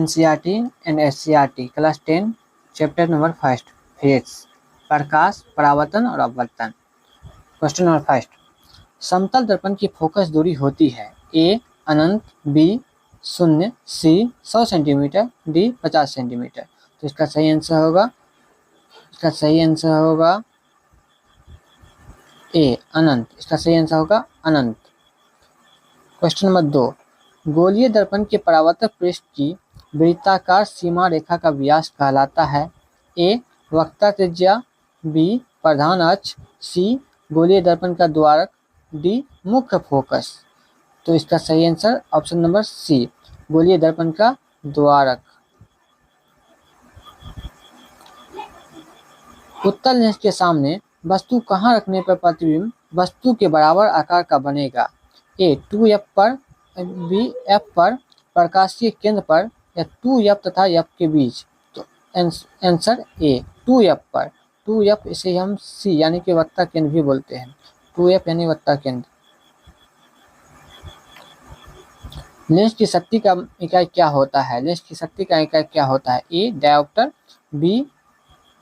NCERT and SCERT class 10 chapter number 1 फेज प्रकाश परावर्तन और अपवर्तन। क्वेश्चन नंबर 1, समतल दर्पण की फोकस दूरी होती है ए अनंत, बी 0, सी 100 सेंटीमीटर, डी 50 सेंटीमीटर। तो इसका सही आंसर होगा ए अनंत। इसका सही आंसर होगा अनंत। क्वेश्चन नंबर 2, गोलीय दर्पण के परावर्तक पृष्ठ की वृत्ताकार सीमा रेखा का व्यास कहलाता है ए वक्रता त्रिज्या, बी प्रधान अक्ष, सी गोलीय दर्पण का द्वारक, डी मुख्य फोकस। तो इसका सही आंसर ऑप्शन नंबर सी गोलीय दर्पण का द्वारक। उत्तल लेंस के सामने वस्तु कहाँ रखने पर प्रतिबिंब वस्तु के बराबर आकार का बनेगा ए 2f पर, बी f पर, प्रकाशीय केंद्र पर या 2f तथा f के बीच। तो आंसर ए 2f पर। 2f इसे हम सी यानी कि वक्रता केंद्र भी बोलते हैं। 2f यानी वक्रता केंद्र। लेंस की शक्ति का इकाई क्या होता है? लेंस की शक्ति का इकाई क्या होता है? ए डायोप्टर, बी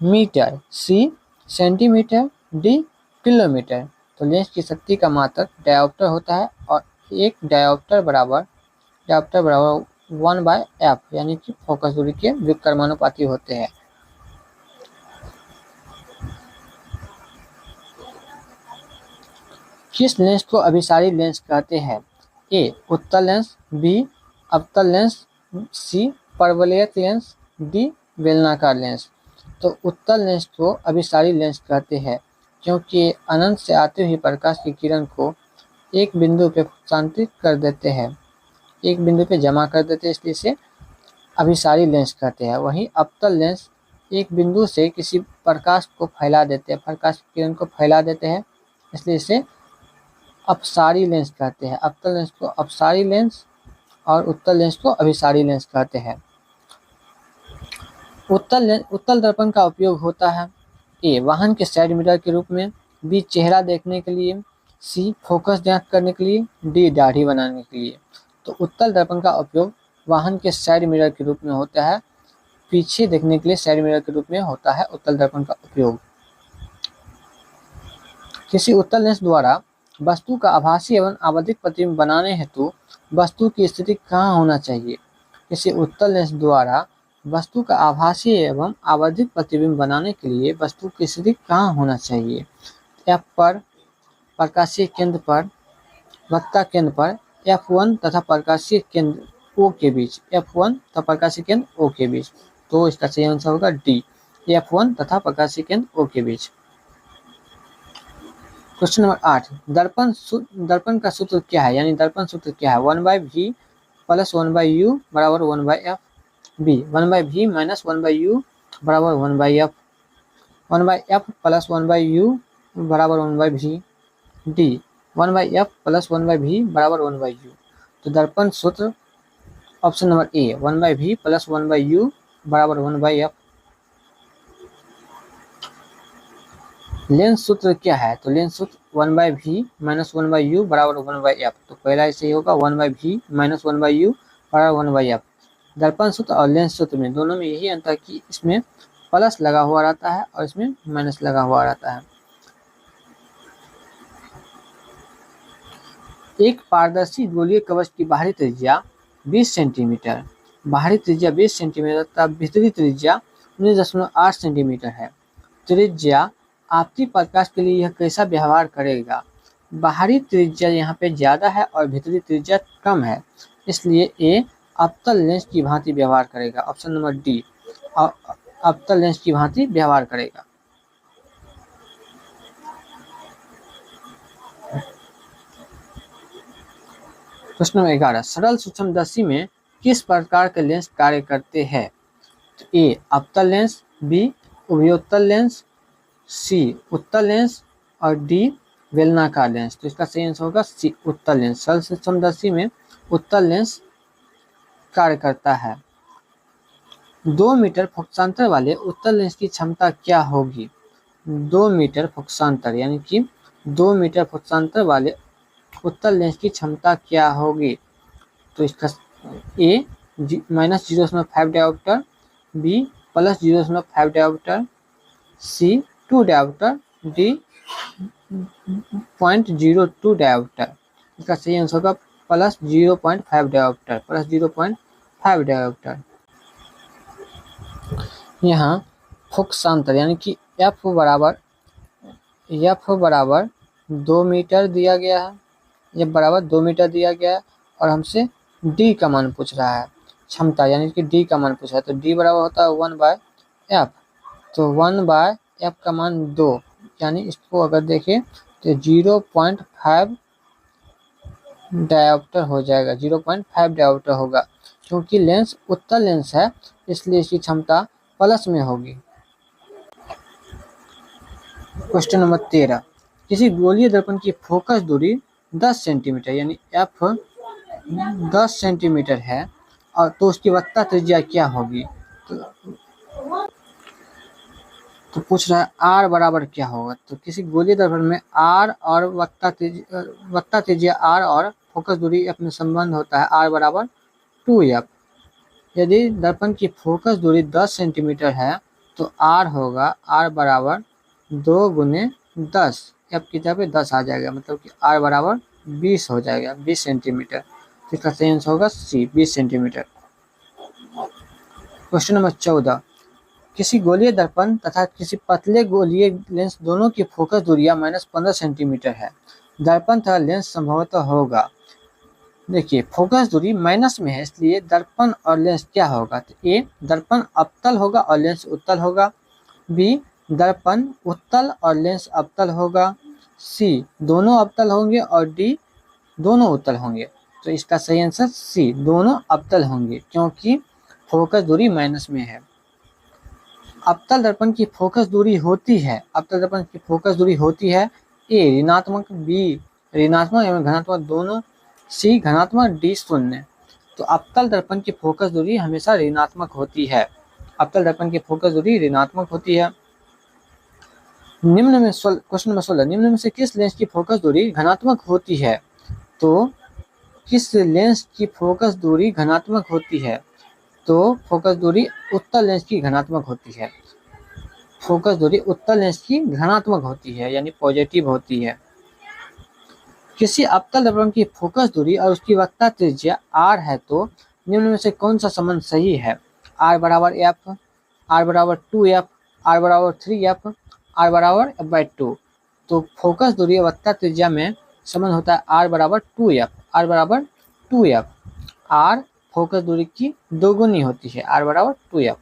मीटर, सी सेंटीमीटर, डी किलोमीटर। तो लेंस की शक्ति का मात्रक डायोप्टर होता है और एक डायोप्टर बराबर 1/f यानी कि फोकस दूरी के व्युत्क्रमानुपाती होते हैं। किस लेंस को अभिसारी लेंस कहते हैं? ए उत्तल लेंस, बी अवतल लेंस, सी परवलयिक लेंस, डी बेलनाकार लेंस। तो उत्तल लेंस को अभिसारी लेंस कहते हैं क्योंकि अनंत से आते हुए प्रकाश की किरण को एक बिंदु पे स्थानांतरित कर देते हैं, एक बिंदु पे जमा कर देते हैं, इसलिए इसे अभिसारी लेंस कहते हैं। वहीं अवतल लेंस एक बिंदु से किसी प्रकाश को फैला देते हैं, प्रकाश की किरण को फैला देते हैं, इसलिए इसे अपसारी लेंस कहते हैं। अवतल लेंस को अपसारी लेंस और उत्तल लेंस को अभिसारी लेंस कहते हैं। उत्तल दर्पण का उपयोग होता है ए वाहन के साइड मिरर के रूप में, बी चेहरा देखने के लिए, सी फोकस जांच करने के लिए, डी दाढ़ी बनाने के लिए। तो उत्तल दर्पण का उपयोग वाहन के साइड मिरर के रूप में होता है, पीछे देखने के लिए साइड मिरर के रूप में होता है उत्तल दर्पण का उपयोग। किसी उत्तल लेंस द्वारा वस्तु का आभासी एवं आवधिक प्रतिबिंब बनाने हेतु वस्तु की स्थिति कहाँ होना चाहिए? किसी उत्तल लेंस द्वारा वस्तु का आभासी एवं आवधिक प्रतिबिंब बनाने के लिए वस्तु की स्थिति कहाँ होना चाहिए? F पर, प्रकाशीय केंद्र पर, वक्रता केंद्र पर, F1 तथा प्रकाशीय केंद्र O के बीच। F1 तथा प्रकाशीय केंद्र O के बीच। तो इसका सही आंसर होगा डी F1 तथा प्रकाशीय केंद्र O के बीच। क्वेश्चन नंबर 8, दर्पण का सूत्र क्या है? यानी दर्पण सूत्र क्या है? 1/v + 1/u बराबर 1/f, बी 1/v - 1/u बराबर 1/f, 1/f + 1/u बराबर 1/v, डी 1/f + 1/v बराबर 1/u। तो दर्पण सूत्र option number A 1/v + 1/u बराबर 1/f। लेंस सूत्र क्या है? तो लेंस सूत्र 1/v - 1/u बराबर 1/f। तो पहला ऐसे ही होगा 1/v - 1/u बराबर 1/f। दर्पण सूत्र और लेंस सूत्र में दोनों में यही अंतर कि इसमें प्लस लगा हुआ रहता है और इसमें माइनस लगा हुआ रहता है। एक पारदर्शी गोलीय कवच की बाहरी त्रिज्या 20 सेंटीमीटर, बाहरी त्रिज्या 20 सेंटीमीटर तथा भीतरी त्रिज्या 19.8 सेंटीमीटर है। त्रिज्या आपती प्रकाश के लिए यह कैसा व्यवहार करेगा? बाहरी त्रिज्या यहाँ पे ज्यादा है और भीतरी त्रिज्या कम है, इसलिए ए अवतल लेंस की भांति व्यवहार करेगा। ऑप्शन नंबर डी अवतल लेंस की भांति व्यवहार करेगा। प्रश्न नंबर 11, सरल सूक्ष्मदर्शी में किस प्रकार के लेंस कार्य करते हैं? तो ए अवतल लेंस, बी उभयोत्तल लेंस, सी उत्तल लेंस और डी बेलनाकार लेंस। तो इसका सही आंसर होगा सी उत्तल लेंस। सरल सूक्ष्मदर्शी में उत्तल लेंस कार्य करता है। 2 मीटर फोकसांतर वाले उत्तल लेंस की क्षमता क्या होगी? 2 मीटर फोकसांतर यानी कि 2 मीटर फोकसांतर वाले उत्तल लेंस की क्षमता क्या होगी? तो इसका ए -0.5 डायोप्टर, बी +0.5 डायोप्टर, सी 2 डायोप्टर, डी 0.02 डायोप्टर। इसका सही आंसर होगा +0.5 डायोप्टर, +0.5 डायोप्टर। यहाँ फोकसांतर यानी कि एफ बराबर 2 मीटर दिया गया है, एफ बराबर 2 मीटर दिया गया है और हमसे डी का मान पूछ रहा है, क्षमता यानी कि डी का मान पूछ रहा है। तो डी बराबर होता है 1/f, तो 1/f का मान 2, यानी इसको अगर देखें तो 0.5 डायोप्टर हो जाएगा, 0.5 डायोप्टर होगा। क्योंकि लेंस उत्तल लेंस है इसलिए इसकी क्षमता प्लस में होगी। क्वेश्चन नंबर 13, किसी गोलीय दर्पण की फोकस दूरी 10 सेंटीमीटर यानी एफ 10 सेंटीमीटर है और तो उसकी वक्रता त्रिज्या क्या होगी। तो पूछ रहा है आर बराबर क्या होगा। तो किसी गोलीय दर्पण में आर और वक्रता त्रिज्या आर और फोकस दूरी एफ में संबंध होता है आर बराबर 2f। यदि दर्पण की फोकस दूरी 10 सेंटीमीटर है तो आर होगा आर बराबर 2 गुने 10, एफ की जगह पे 10 आ जाएगा, मतलब कि आर बराबर 20 हो जाएगा, 20 सेंटीमीटर। तो इसका सही आंसर होगा सी 20 सेंटीमीटर। क्वेश्चन नंबर 14, किसी गोलीय दर्पण तथा किसी पतले गोलीय लेंस दोनों की फोकस दूरियां -15 सेंटीमीटर है। दर्पण तथा लेंस संभवतः होगा। देखिए फोकस दूरी माइनस में है इसलिए दर्पण और लेंस क्या होगा। तो ए दर्पण अवतल होगा और लेंस उत्तल होगा, बी दर्पण उत्तल और लेंस अवतल होगा, सी दोनों अवतल होंगे और डी दोनों उत्तल होंगे। तो इसका सही आंसर सी दोनों अवतल होंगे क्योंकि फोकस दूरी माइनस में है। अवतल दर्पण की फोकस दूरी होती है, अवतल दर्पण की फोकस दूरी होती है ए ऋणात्मक, बी ऋणात्मक एवं धनात्मक दोनों, सी धनात्मक, डी शून्य। तो अवतल दर्पण की फोकस दूरी हमेशा ऋणात्मक होती है, अवतल दर्पण की फोकस दूरी ऋणात्मक होती है। निम्न में क्वेश्चन नंबर 16, निम्न में से किस लेंस की फोकस दूरी धनात्मक होती है। तो किस लेंस की फोकस दूरी धनात्मक होती है। तो फोकस दूरी उत्तल लेंस की धनात्मक होती है, फोकस दूरी उत्तल लेंस की धनात्मक होती है यानी पॉजिटिव होती है। किसी अवतल दर्पण की फोकस दूरी और उसकी वक्रता त्रिज्या r है तो निम्न में से कौन सा संबंध सही है। r बराबर f, r बराबर 2f, r बराबर 3f, r बराबर f/2। तो फोकस दूरी और वक्रता त्रिज्या में संबंध होता है r बराबर 2f, r बराबर 2f, r फोकस दूरी की दोगुनी होती है, r बराबर 2f।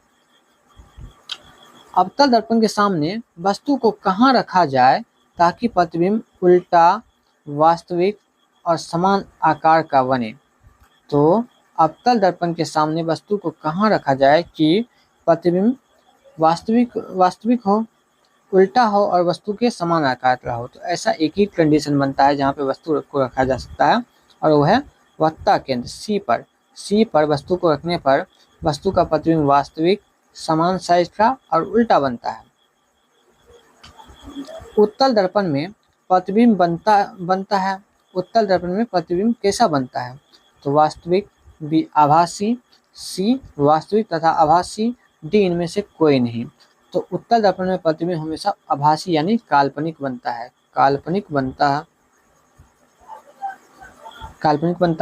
अवतल दर्पण के सामने वस्तु को कहाँ रखा जाए ताकि प्रतिबिंब उल्टा, वास्तविक और समान आकार का बने। तो अवतल दर्पण के सामने वस्तु को कहाँ रखा जाए कि प्रतिबिंब वास्तविक हो, उल्टा हो और वस्तु के समान आकार का हो। तो ऐसा एक ही कंडीशन बनता है जहाँ पे वस्तु को रखा जा सकता है और वो है वक्रता केंद्र सी पर वस्तु को रखने पर वस्तु का प्रतिबिंब वास्तविक, समान साइज का और उल्टा बनता है। उत्तल दर्पण में प्रतिबिंब बनता है, उत्तल दर्पण में प्रतिबिंब कैसा बनता है। तो वास्तविक, बी आभासी, सी वास्तविक तथा आभासी, डी इनमें से कोई नहीं। तो उत्तल दर्पण में प्रतिबिंब हमेशा आभासी यानी काल्पनिक बनता है, काल्पनिक बनता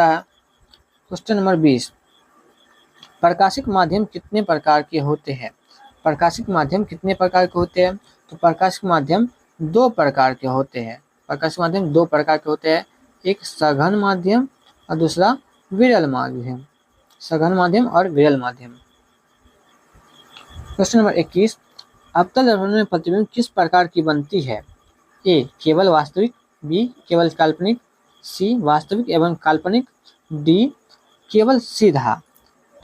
है। क्वेश्चन नंबर 20, प्रकाशिक माध्यम कितने प्रकार के होते हैं। प्रकाशिक माध्यम कितने प्रकार के होते हैं। तो प्रकाशिक माध्यम 2 प्रकार के होते हैं, प्रकाशिक माध्यम 2 प्रकार के होते हैं, एक सघन माध्यम और दूसरा विरल माध्यम, सघन माध्यम और विरल माध्यम। क्वेश्चन नंबर 21, अवतल दर्पण में प्रतिबिंब किस प्रकार की बनती है। ए केवल वास्तविक, बी केवल काल्पनिक, सी वास्तविक एवं काल्पनिक, डी केवल सीधा।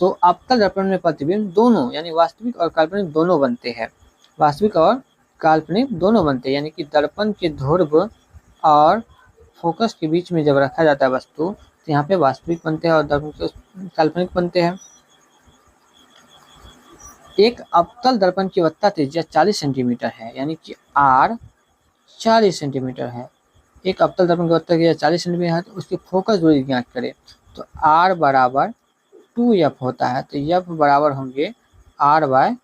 तो अवतल दर्पण में प्रतिबिंब दोनों यानी वास्तविक और काल्पनिक दोनों बनते हैं, वास्तविक और काल्पनिक दोनों बनते हैं, यानी कि दर्पण के ध्रुव और फोकस के बीच में जब रखा जाता है वस्तु तो यहाँ पे वास्तविक बनते हैं और दर्पण के काल्पनिक बनते हैं। एक अवतल दर्पण की वक्रता त्रिज्या 40 सेंटीमीटर है यानी कि r 40 सेंटीमीटर है। एक अवतल दर्पण की वक्रता त्रिज्या 40 सेंटीमीटर है तो उसकी फोकस दूरी ज्ञात करें। तो r बराबर 2f होता है, तो f बराबर होंगे r/2।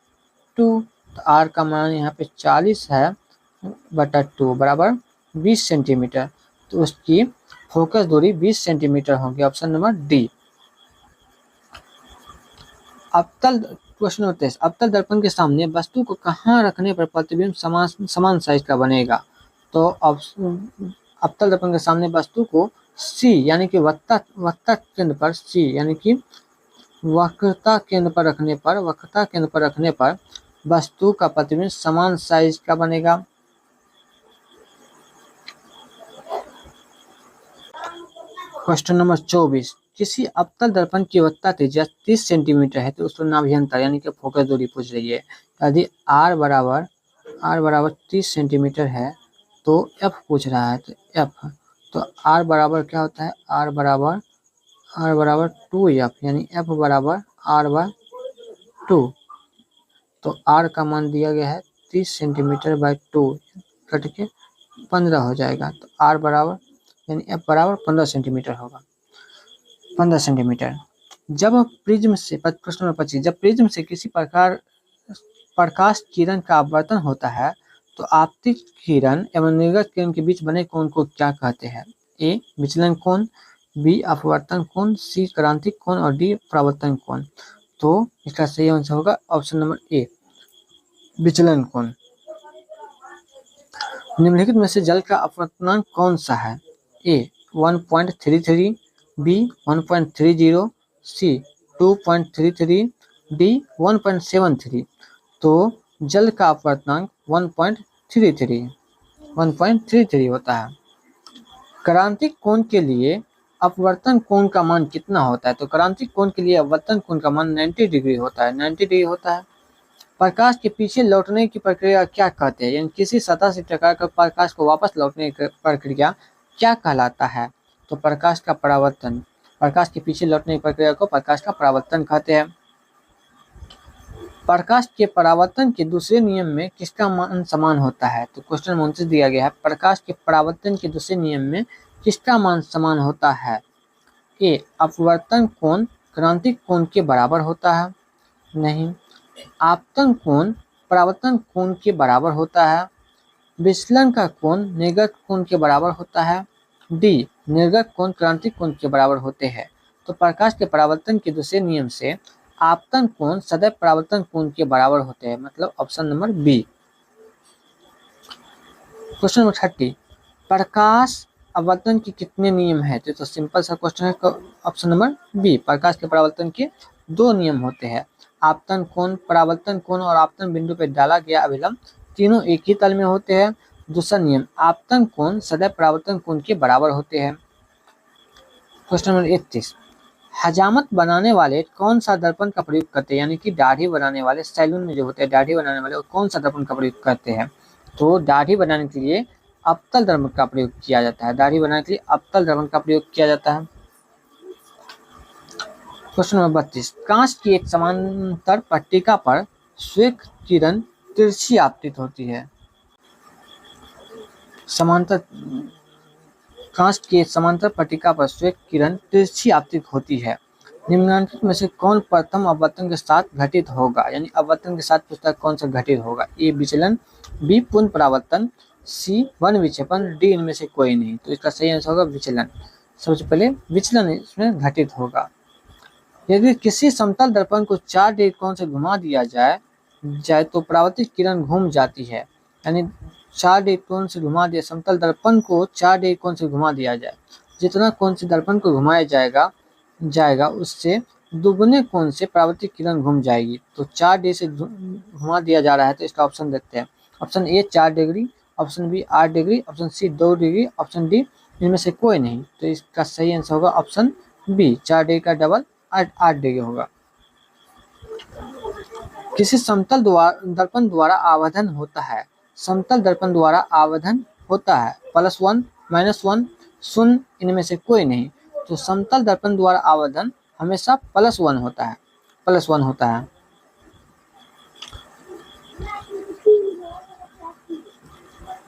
तो r का मान यहाँ पे 40 है बटा 2 बराबर 20 सेंटीमीटर, तो उसकी फोकस दूरी 20 सेंटीमीटर होगी। Option number D. अवतल क्वेश्चन नंबर 23, अवतल दर्पण के सामने वस्तु को कहाँ रखने पर प्रतिबिंब समान साइज का बनेगा? तो अवतल दर्पण के सामने वस्तु को सी यानी कि वक्रता केंद्र पर, सी यानी कि वक्रता केंद्र पर रखने पर वस्तु का प्रतिबिंब समान साइज का बनेगा। क्वेश्चन नंबर 24, किसी अवतल दर्पण की वक्रता त्रिज्या 30 सेंटीमीटर है तो उसको नाभ्यंतर यानी कि फोकस दूरी पूछ रही है। यदि r बराबर 30 सेंटीमीटर है तो f पूछ रहा है, तो f तो r बराबर क्या होता है, r बराबर 2f यानी f बराबर r/2। तो r का मान दिया गया है 30 सेंटीमीटर बाई 2 कट के 15 हो जाएगा, तो r बराबर यानी f बराबर 15 सेंटीमीटर होगा, 15 सेंटीमीटर। जब प्रिज्म से, प्रश्न नंबर 25, जब प्रिज्म से किसी प्रकार प्रकाश किरण का अपवर्तन होता है तो आपतित किरण एवं निर्गत किरण के बीच बने कोण को क्या कहते हैं? ए विचलन कोण, बी अपवर्तन कोण, सी क्रांतिक कोण और डी परावर्तन कोण। तो इसका सही आंसर होगा ऑप्शन नंबर ए विचलन कोण। निम्नलिखित में से जल का अपवर्तनांक कौन सा है? ए 1.33, बी 1.30, सी 2.33, डी 1.73। तो जल का अपवर्तनांक 1.33 होता है। क्रांतिक कोण के लिए अपवर्तन कोण का मान कितना होता है? तो क्रांतिक कोण के लिए अपवर्तन कोण का मान 90 डिग्री होता है, 90 डिग्री होता है। प्रकाश के पीछे लौटने की प्रक्रिया क्या कहते हैं? यानी किसी सतह से टकरा कर प्रकाश को वापस लौटने की प्रक्रिया क्या कहलाता है? तो प्रकाश का परावर्तन, प्रकाश के पीछे लौटने की प्रक्रिया को प्रकाश का परावर्तन कहते हैं। प्रकाश के परावर्तन के दूसरे नियम में किसका मान समान होता है? तो क्वेश्चन 29 दिया गया है, प्रकाश के परावर्तन के दूसरे नियम में किसका मान समान होता है? ए अपवर्तन कोण क्रांतिक कोण के बराबर होता है, नहीं। आपतन कोण परावर्तन कोण के बराबर होता है। विचलन का कोण निर्गत कोण के बराबर होता है। डी निर्गत कोण क्रांतिक कोण के बराबर होते हैं। तो प्रकाश के परावर्तन के दूसरे नियम से आपतन कोण सदैव परावर्तन कोण के बराबर होते हैं, मतलब option number B. Question number 30, प्रकाश अपवर्तन के कितने नियम है? तो सिंपल सा क्वेश्चन है, ऑप्शन नंबर बी। प्रकाश के परावर्तन के 2 नियम होते हैं, आपतन कोण, परावर्तन कोण और आपतन बिंदु पर डाला गया अभिलंब, तीनों एक ही तल में होते हैं। दूसरा नियम, आपतन कोण सदैव परावर्तन कोण के बराबर होते हैं। क्वेश्चन नंबर 31, हजामत बनाने वाले कौन सा दर्पण का प्रयोग करते हैं? यानी कि दाढ़ी बनाने वाले, सैलून में जो होते हैं दाढ़ी बनाने वाले, कौन सा दर्पण का प्रयोग करते हैं? तो दाढ़ी बनाने के लिए अवतल दर्पण का प्रयोग किया जाता है, दाढ़ी बनाने के लिए अवतल दर्पण का प्रयोग किया जाता है। क्वेश्चन नंबर 32, कांच की एक समांतर पट्टिका पर श्वेत किरण तिरछी आपतित होती है। कांच की समांतर पट्टिका पर श्वेत किरण तिरछी आपतित होती है। निम्नलिखित में से कौन प्रथम अपवर्तन के साथ घटित होगा? यानी अपवर्तन के साथ पुस्तक कौन सा घटित होगा? ए विचलन, बी पूर्ण परावर्तन, सी वन विक्षेपण, डी इनमें से कोई नहीं। तो इसका सही आंसर होगा विचलन। सबसे पहले विचलन इसमें घटित होगा। यदि किसी समतल दर्पण को 4 डिग्री कोण से घुमा दिया जाए तो परावर्तित किरण घूम जाती है। यानी 4 डिग्री कोण से घुमा दिया, समतल दर्पण को 4 डिग्री कोण से घुमा दिया जाए, जितना कोण से दर्पण को घुमाया जाएगा उससे दुगने कोण से परावर्तित किरण घूम जाएगी। तो 4 डिग्री से घुमा दिया जा रहा है, तो इसका ऑप्शन देखते हैं। Option A 4 degree, option B 8 degree, option C 2 degree, option D इनमें से कोई नहीं। तो इसका सही आंसर होगा ऑप्शन बी, 4 डिग्री का डबल 8 डिग्री होगा। किसी समतल दर्पण द्वारा आवर्धन होता है, समतल दर्पण द्वारा आवर्धन होता है +1, -1, 0 इनमें से कोई नहीं। तो समतल दर्पण द्वारा आवर्धन हमेशा +1 होता है, +1 होता है।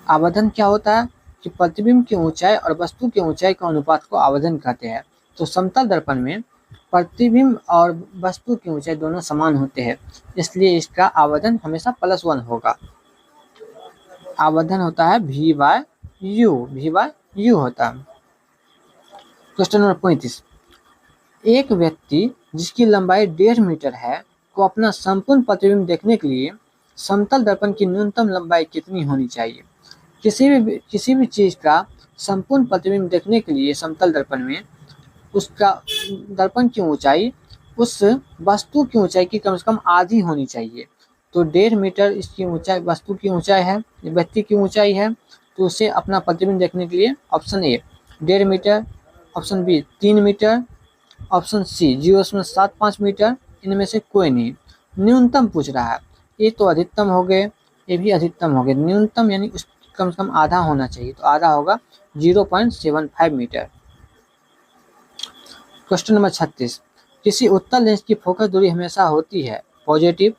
आवर्धन क्या होता है कि प्रतिबिंब की ऊंचाई और वस्तु की ऊंचाई का अनुपात को आवर्धन कहते हैं। तो समतल दर्पण में प्रतिबिंब और वस्तु की ऊंचाई दोनों समान होते हैं, इसलिए इसका आवर्धन हमेशा +1 होगा। आवर्धन होता है v/u होता है। Question number 35। एक व्यक्ति जिसकी लंबाई 1.5 मीटर है को अपना संपूर्ण प्रतिबिंब देखने के लिए समतल दर्पण की न्यूनतम लंबाई कितनी होनी चाहिए? किसी भी चीज का संपूर्ण प्रतिबिंब देखने के लिए समतल दर्पण में उसका दर्पण की ऊंचाई उस वस्तु की ऊंचाई की कम से कम आधी होनी चाहिए। तो 1.5 मीटर इसकी ऊंचाई वस्तु की ऊंचाई है, व्यक्ति की ऊंचाई है, तो उसे अपना प्रतिबिंब देखने के लिए option A 1.5 metre, option B 3 metre, option C 0.75 metre, इनमें से कोई नहीं। न्यूनतम पूछ रहा है, ये तो अधिकतम हो गए, ये भी अधिकतम हो गए, न्यूनतम यानी उस कम से कम आधा होना चाहिए, तो आधा होगा 0.75 मीटर। Question number 36। किसी उत्तल लेंस की फोकस दूरी हमेशा होती है पॉजिटिव,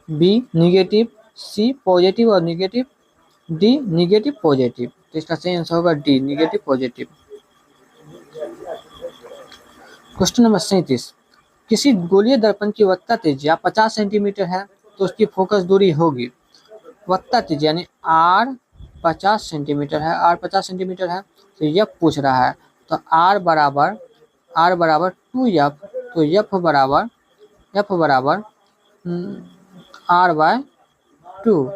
बी नेगेटिव, सी पॉजिटिव और नेगेटिव, डी नेगेटिव पॉजिटिव। तो इसका सही आंसर होगा D negative positive. Question number 37। किसी गोलीय दर्पण की वक्रता त्रिज्या 50 सेंटीमीटर है तो उसकी फोकस दूरी होगी, वक्रता त्रिज्या यानी आर 50 सेंटीमीटर है, आर 50 सेंटीमीटर है, तो एफ पूछ रहा है, तो आर बराबर 2f, तो एफ बराबर r/2,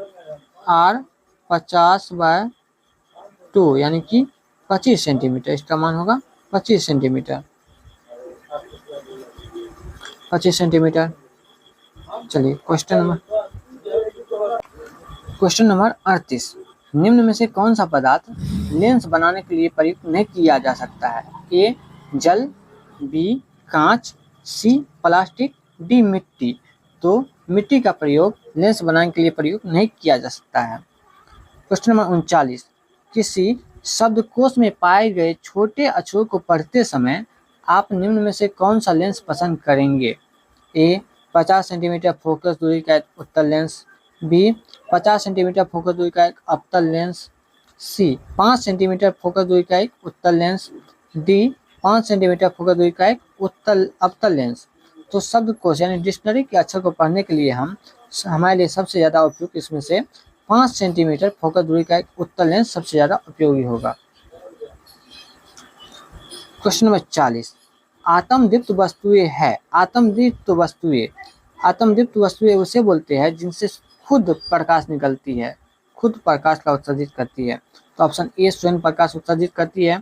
r 50/2 यानी कि 25 सेंटीमीटर, इसका मान होगा 25 सेंटीमीटर। चलिए क्वेश्चन नंबर 38। निम्न में से कौन सा पदार्थ लेंस बनाने के लिए प्रयुक्त नहीं किया जा सकता है? ए जल, बी कांच, सी प्लास्टिक, डी मिट्टी। तो मिट्टी का प्रयोग लेंस बनाने के लिए प्रयुक्त नहीं किया जा सकता है। Question number 39। किसी शब्दकोश में पाए गए छोटे अक्षरों को पढ़ते समय आप निम्न में से कौन सा लेंस पसंद करेंगे? ए 50 सेंटीमीटर फोकस दूरी का एक उत्तल लेंस, बी 50 सेंटीमीटर फोकस दूरी का एक अवतल लेंस, सी 5 सेंटीमीटर फोकस दूरी का एक उत्तल लेंस, डी 5 सेंटीमीटर फोकस दूरी का एक अवतल लेंस। तो शब्दकोश यानी डिक्शनरी के अक्षर को पढ़ने के लिए हमारे लिए सबसे ज़्यादा उपयुक्त इसमें से 5 सेंटीमीटर फोकस दूरी का एक उत्तल लेंस सबसे ज़्यादा उपयोगी होगा। Question number 40। आत्मदीप्त वस्तुएं है। आत्मदीप्त वस्तुएं उसे बोलते हैं जिनसे खुद प्रकाश निकलती है, खुद प्रकाश का उत्सर्जित करती है। तो ऑप्शन ए स्वयं प्रकाश उत्सर्जित करती है,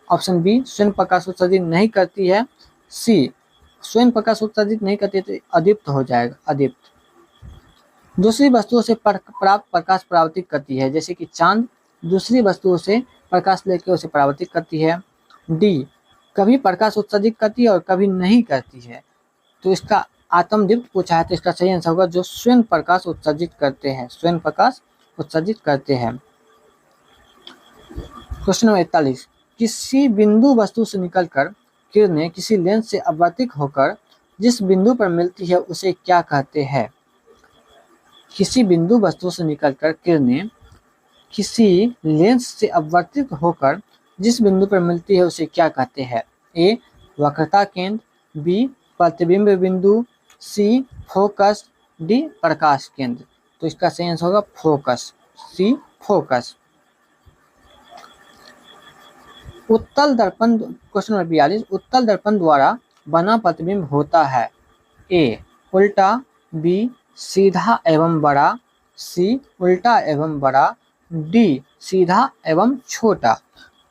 ऑप्शन बी स्वयं प्रकाश उत्सर्जित नहीं करती है, सी स्वयं प्रकाश उत्सर्जित नहीं करती है तो अदीप्त हो जाएगा, अदीप्त। दूसरी वस्तुओं से प्राप्त प्रकाश परावर्तित करती है, जैसे कि चांद दूसरी वस्तुओं से प्रकाश लेकर उसे परावर्तित करती है। डी कभी प्रकाश उत्सर्जित करती है और कभी नहीं करती है। तो इसका आत्मदीप्त पूछा है, तो इसका सही आंसर होगा जो स्वयं प्रकाश उत्सर्जित करते हैं, स्वयं प्रकाश उत्सर्जित करते हैं। Question number 41। किसी बिंदु वस्तु से निकलकर किरणें किसी लेंस से अपवर्तित होकर जिस बिंदु पर मिलती है उसे क्या कहते हैं? किसी बिंदु वस्तु से निकलकर किरणें किसी लेंस से अपवर्तित होकर जिस बिंदु पर मिलती है उसे क्या कहते हैं? ए वक्रता केंद्र, बी प्रतिबिंब बिंदु, सी फोकस, डी प्रकाश केंद्र। तो इसका सही आंसर होगा फोकस, सी फोकस। उत्तल दर्पण क्वेश्चन नंबर 42। उत्तल दर्पण द्वारा बना प्रतिबिंब होता है ए उल्टा, बी सीधा एवं बड़ा, सी उल्टा एवं बड़ा, डी सीधा एवं छोटा।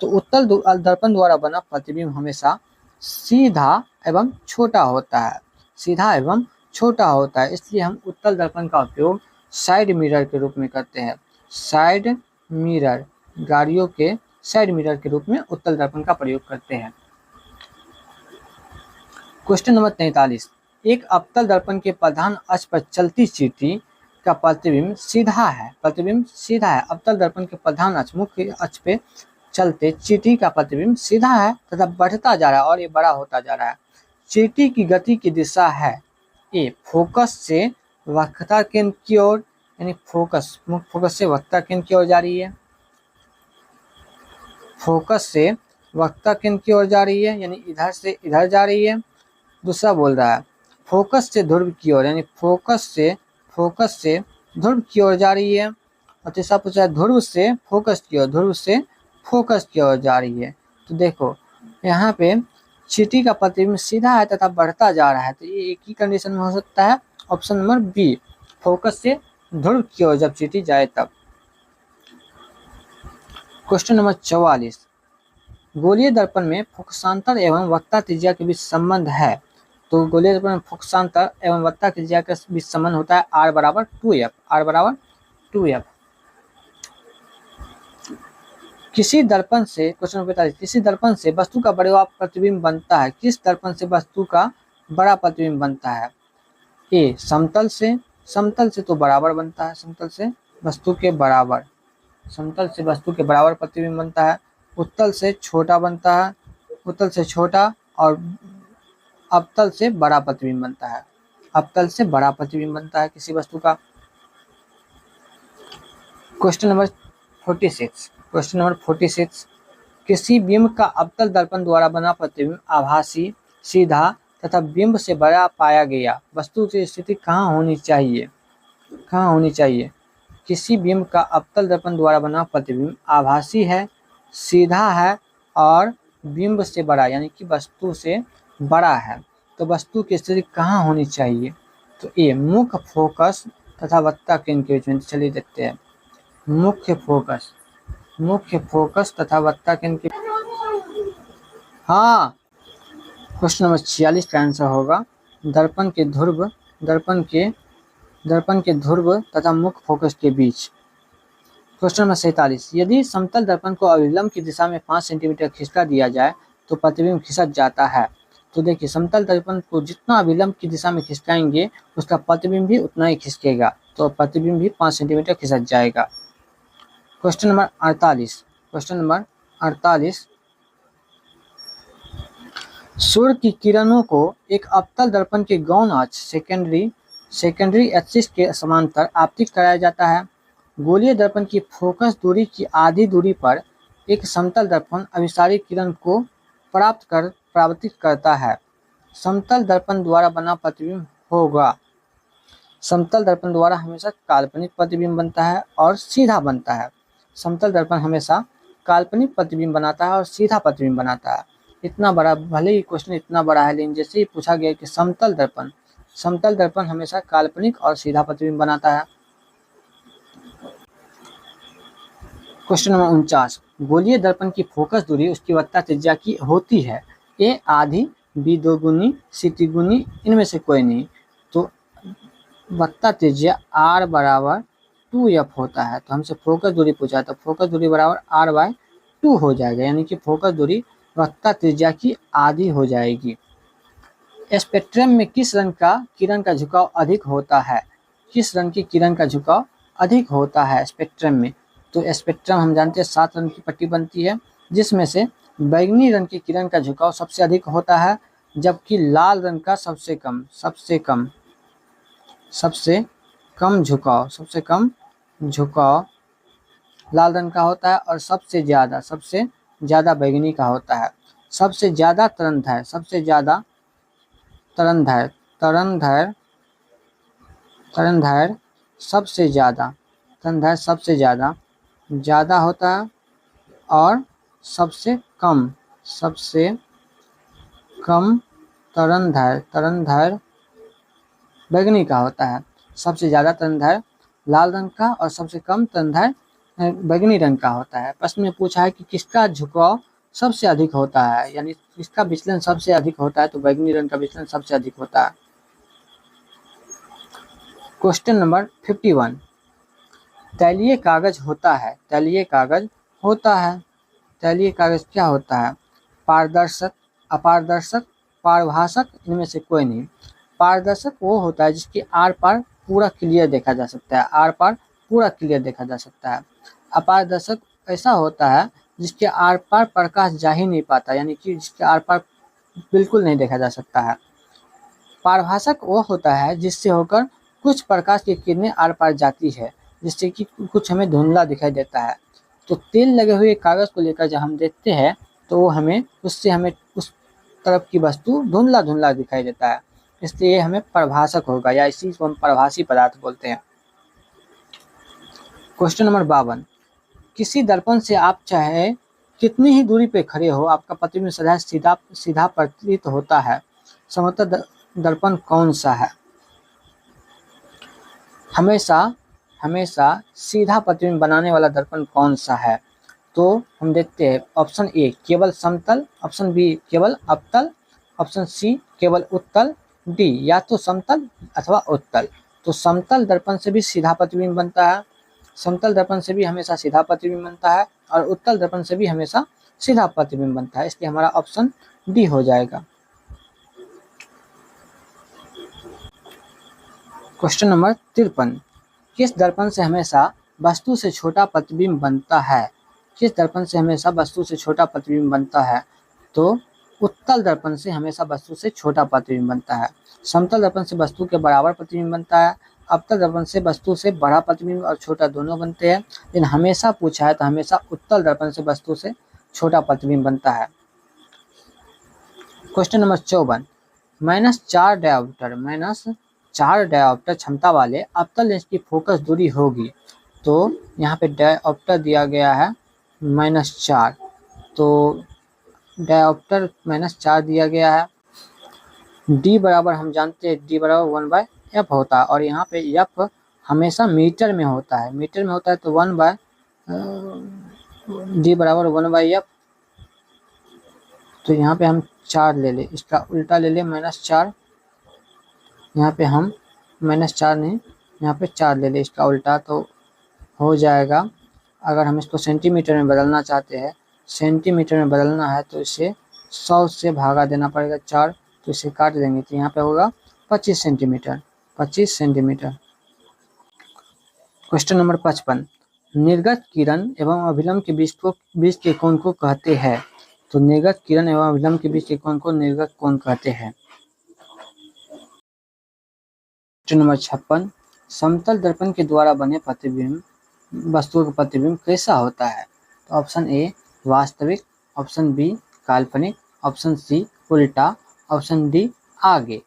तो उत्तल दर्पण द्वारा बना प्रतिबिंब हमेशा सीधा एवं छोटा होता है, सीधा एवं छोटा होता है, इसलिए हम उत्तल दर्पण का उपयोग साइड मिरर के रूप में करते हैं। साइड मिरर, गाड़ियों के साइड मिरर के रूप में उत्तल दर्पण का प्रयोग करते हैं। Question number 43। एक अवतल दर्पण के प्रधान अक्ष पर चलती चींटी का प्रतिबिंब सीधा है, प्रतिबिंब सीधा है। अवतल दर्पण के प्रधान अक्ष मुख्य अक्ष पे चलते चींटी का प्रतिबिंब सीधा है तथा बढ़ता जा रहा है और ये बड़ा होता जा रहा है। चींटी की गति की दिशा है ए फोकस से वक्रता केंद्र की ओर, यानी फोकस से वक्रता केंद्र की ओर जा रही है, फोकस से वक्रता केंद्र की ओर जा रही है, यानी इधर से इधर जा रही है। दूसरा बोल रहा है फोकस से ध्रुव की ओर, यानी फोकस से ध्रुव की ओर जा रही है। और तीसरा पूछा है ध्रुव से फोकस की ओर, ध्रुव से फोकस की ओर जा रही है। तो देखो यहाँ पे चींटी का प्रतिबिंब सीधा है तथा बढ़ता जा रहा है, तो ये एक ही कंडीशन में हो सकता है, ऑप्शन नंबर बी, फोकस से ध्रुव की ओर जब चींटी जाए तब। क्वेश्चन नंबर 44, गोलीय दर्पण में फोकसांतर एवं वक्रता त्रिज्या के बीच संबंध है। तो गोलीय दर्पण में फोकसांतर एवं वक्रता त्रिज्या के बीच संबंध होता है R बराबर 2F, R बराबर 2F। किसी दर्पण से, क्वेश्चन नंबर 45, किसी दर्पण से वस्तु का बड़ा प्रतिबिंब बनता है, किस दर्पण से वस्तु का बड़ा प्रतिबिंब बनता है? ए समतल से, समतल से तो बराबर बनता है, समतल से वस्तु के बराबर, समतल से वस्तु के बराबर प्रतिबिंब बनता है। उत्तल से छोटा बनता है, उत्तल से छोटा, और अवतल से बड़ा प्रतिबिंब बनता है, अवतल से बड़ा प्रतिबिंब बनता है किसी वस्तु का। क्वेश्चन नंबर 46, क्वेश्चन नंबर 46, किसी बिंब का अवतल दर्पण द्वारा बना प्रतिबिंब आभासी, सीधा तथा बिंब से बड़ा पाया गया, वस्तु की स्थिति कहाँ होनी चाहिए? कहाँ होनी चाहिए? किसी बिंब का अवतल दर्पण द्वारा बना प्रतिबिंब आभासी है, सीधा है और बिंब से बड़ा, यानी कि वस्तु से बड़ा है, तो वस्तु की स्थिति कहाँ होनी चाहिए? तो ए मुख्य फोकस तथा वक्रता केंद्र के बीच में। चलिए देखते हैं, मुख्य फोकस, मुख्य फोकस तथा वक्रता केंद्र के, हाँ क्वेश्चन नंबर 46 का आंसर होगा दर्पण के ध्रुव, दर्पण के ध्रुव तथा मुख्य फोकस के बीच। क्वेश्चन नंबर 47, यदि समतल दर्पण को अभिलंब की दिशा में 5 सेंटीमीटर खिसका दिया जाए तो प्रतिबिंब खिसक जाता है। तो देखिए समतल दर्पण को जितना अभिलंब की दिशा में खिसकाएंगे उसका प्रतिबिंब भी उतना ही खिसकेगा, तो प्रतिबिंब भी 5 सेंटीमीटर खिसक जाएगा। क्वेश्चन नंबर 48, क्वेश्चन नंबर 48, सूर्य की किरणों को एक अवतल दर्पण के गौण अक्ष सेकेंडरी एक्सिस के समांतर आपतित कराया जाता है। गोलीय दर्पण की फोकस दूरी की आधी दूरी पर एक समतल दर्पण अभिसारी किरण को परावर्तित करता है। समतल दर्पण द्वारा बना प्रतिबिंब होगा, समतल दर्पण द्वारा हमेशा काल्पनिक प्रतिबिंब बनता है और सीधा बनता है। समतल दर्पण हमेशा काल्पनिक प्रतिबिंब बनाता है और सीधा प्रतिबिंब बनाता है। इतना बड़ा, भले ही क्वेश्चन इतना बड़ा है, लेकिन जैसे ही पूछा गया कि समतल दर्पण हमेशा काल्पनिक और सीधा प्रतिबिंब बनाता है। क्वेश्चन नंबर 49, गोलीय दर्पण की फोकस दूरी उसकी वक्रता त्रिज्या की होती है, ए आधी, बी 2 गुनी, सी 3 गुनी, इनमें से कोई नहीं। तो वक्रता त्रिज्या r बराबर 2f होता है। तो हमसे फोकस दूरी पूछा है, तो फोकस दूरी बराबर r/2 हो जाएगा, यानी कि फोकस दूरी वक्रता त्रिज्या की आधी हो जाएगी। स्पेक्ट्रम में किस रंग का किरण का झुकाव अधिक होता है? किस रंग की किरण का झुकाव अधिक होता है स्पेक्ट्रम में? तो स्पेक्ट्रम हम जानते हैं 7 रंग की पट्टी बनती है, जिसमें से बैंगनी रंग की किरण का झुकाव सबसे अधिक होता है, जबकि लाल रंग का सबसे कम झुकाव लाल रंग का होता है, और सबसे ज़्यादा बैंगनी का होता है। सबसे ज़्यादा तरंगदैर्घ्य सबसे ज़्यादा होता है, और सबसे कम तरंगदैर्घ्य बैंगनी का होता है। सबसे ज़्यादा तरंगदैर्घ्य लाल रंग का और सबसे कम तरंगदैर्घ्य बैंगनी रंग का होता है। प्रश्न में पूछा है कि किसका झुकाव सबसे अधिक होता है, यानी किसका विचलन सबसे अधिक होता है, तो बैंगनी रंग का विचलन सबसे अधिक होता है। क्वेश्चन नंबर 51, तैलीय कागज होता है, तैलीय कागज क्या होता है? पारदर्शक, अपारदर्शक, पारभाषक, इनमें से कोई नहीं। पारदर्शक वो होता है जिसके आर पार पूरा क्लियर देखा जा सकता है, अपारदर्शक ऐसा होता है जिसके आर पार प्रकाश जा ही नहीं पाता, यानी कि जिसके आर पार बिल्कुल नहीं देखा जा सकता है। पारभाषक वो होता है जिससे होकर कुछ प्रकाश की किरणें आर पार जाती है, जिससे कि कुछ हमें धुंधला दिखाई देता है। तो तेल लगे हुए कागज़ को लेकर जब हम देखते हैं तो वो उससे हमें उस तरफ की वस्तु धुंधला धुंधला दिखाई देता है, इसलिए हमें प्रभाषक होगा या इसी को हम प्रभासी पदार्थ बोलते हैं। क्वेश्चन नंबर 52, किसी दर्पण से आप चाहे कितनी ही दूरी पे खड़े हो, आपका प्रतिबिंब सदा सीधा सीधा प्रतीत होता है। समतल दर्पण कौन सा है? हमेशा सीधा प्रतिबिंब बनाने वाला दर्पण कौन सा है? तो हम देखते हैं ऑप्शन ए केवल समतल, ऑप्शन बी केवल अवतल, ऑप्शन सी केवल उत्तल, डी या तो समतल अथवा उत्तल। तो समतल दर्पण से भी सीधा प्रतिबिंब बनता है, समतल दर्पण से भी हमेशा सीधा प्रतिबिंब बनता है और उत्तल दर्पण से भी हमेशा सीधा प्रतिबिंब बनता है, इसलिए हमारा ऑप्शन डी हो जाएगा। क्वेश्चन नंबर 53, किस दर्पण से हमेशा वस्तु से छोटा प्रतिबिंब बनता है? किस दर्पण से हमेशा वस्तु से छोटा प्रतिबिंब बनता है? तो उत्तल दर्पण से हमेशा वस्तु से छोटा प्रतिबिंब बनता है। समतल दर्पण से वस्तु के बराबर प्रतिबिंब बनता है, अवतल दर्पण से वस्तु से बड़ा प्रतिबिंब और छोटा दोनों बनते हैं, लेकिन हमेशा पूछा है तो हमेशा उत्तल दर्पण से वस्तु से छोटा प्रतिबिंब बनता है। क्वेश्चन नंबर 54, -4 डायोप्टर क्षमता वाले अवतल लेंस की फोकस दूरी होगी। तो यहाँ पे डायोप्टर दिया गया है -4, तो डायोप्टर -4 दिया गया है। डी बराबर हम जानते हैं डी बराबर 1/f होता है और यहाँ पे f हमेशा मीटर में होता है, मीटर में होता है तो डी बराबर 1/f। तो यहाँ पे हम 4 ले ले, इसका उल्टा ले ले -4, यहाँ पे हम -4 नहीं, यहाँ पे 4 ले ले इसका उल्टा, तो हो जाएगा। अगर हम इसको सेंटीमीटर में बदलना चाहते हैं, सेंटीमीटर में बदलना है तो इसे 100 से भागा देना पड़ेगा 4, तो इसे काट देंगे तो यहाँ पे होगा 25 सेंटीमीटर, 25 सेंटीमीटर। क्वेश्चन नंबर 55, निर्गत किरण एवं अभिलंब के बीच के कोण को कहते हैं। तो निर्गत किरण एवं अभिलंब के बीच के कोण को निर्गत कोण कहते हैं। क्वेश्चन नंबर 56, समतल दर्पण के द्वारा बने प्रतिबिंब वस्तुओं का प्रतिबिंब कैसा होता है? तो ऑप्शन ए वास्तविक, ऑप्शन बी काल्पनिक, ऑप्शन सी उल्टा, ऑप्शन डी आगे।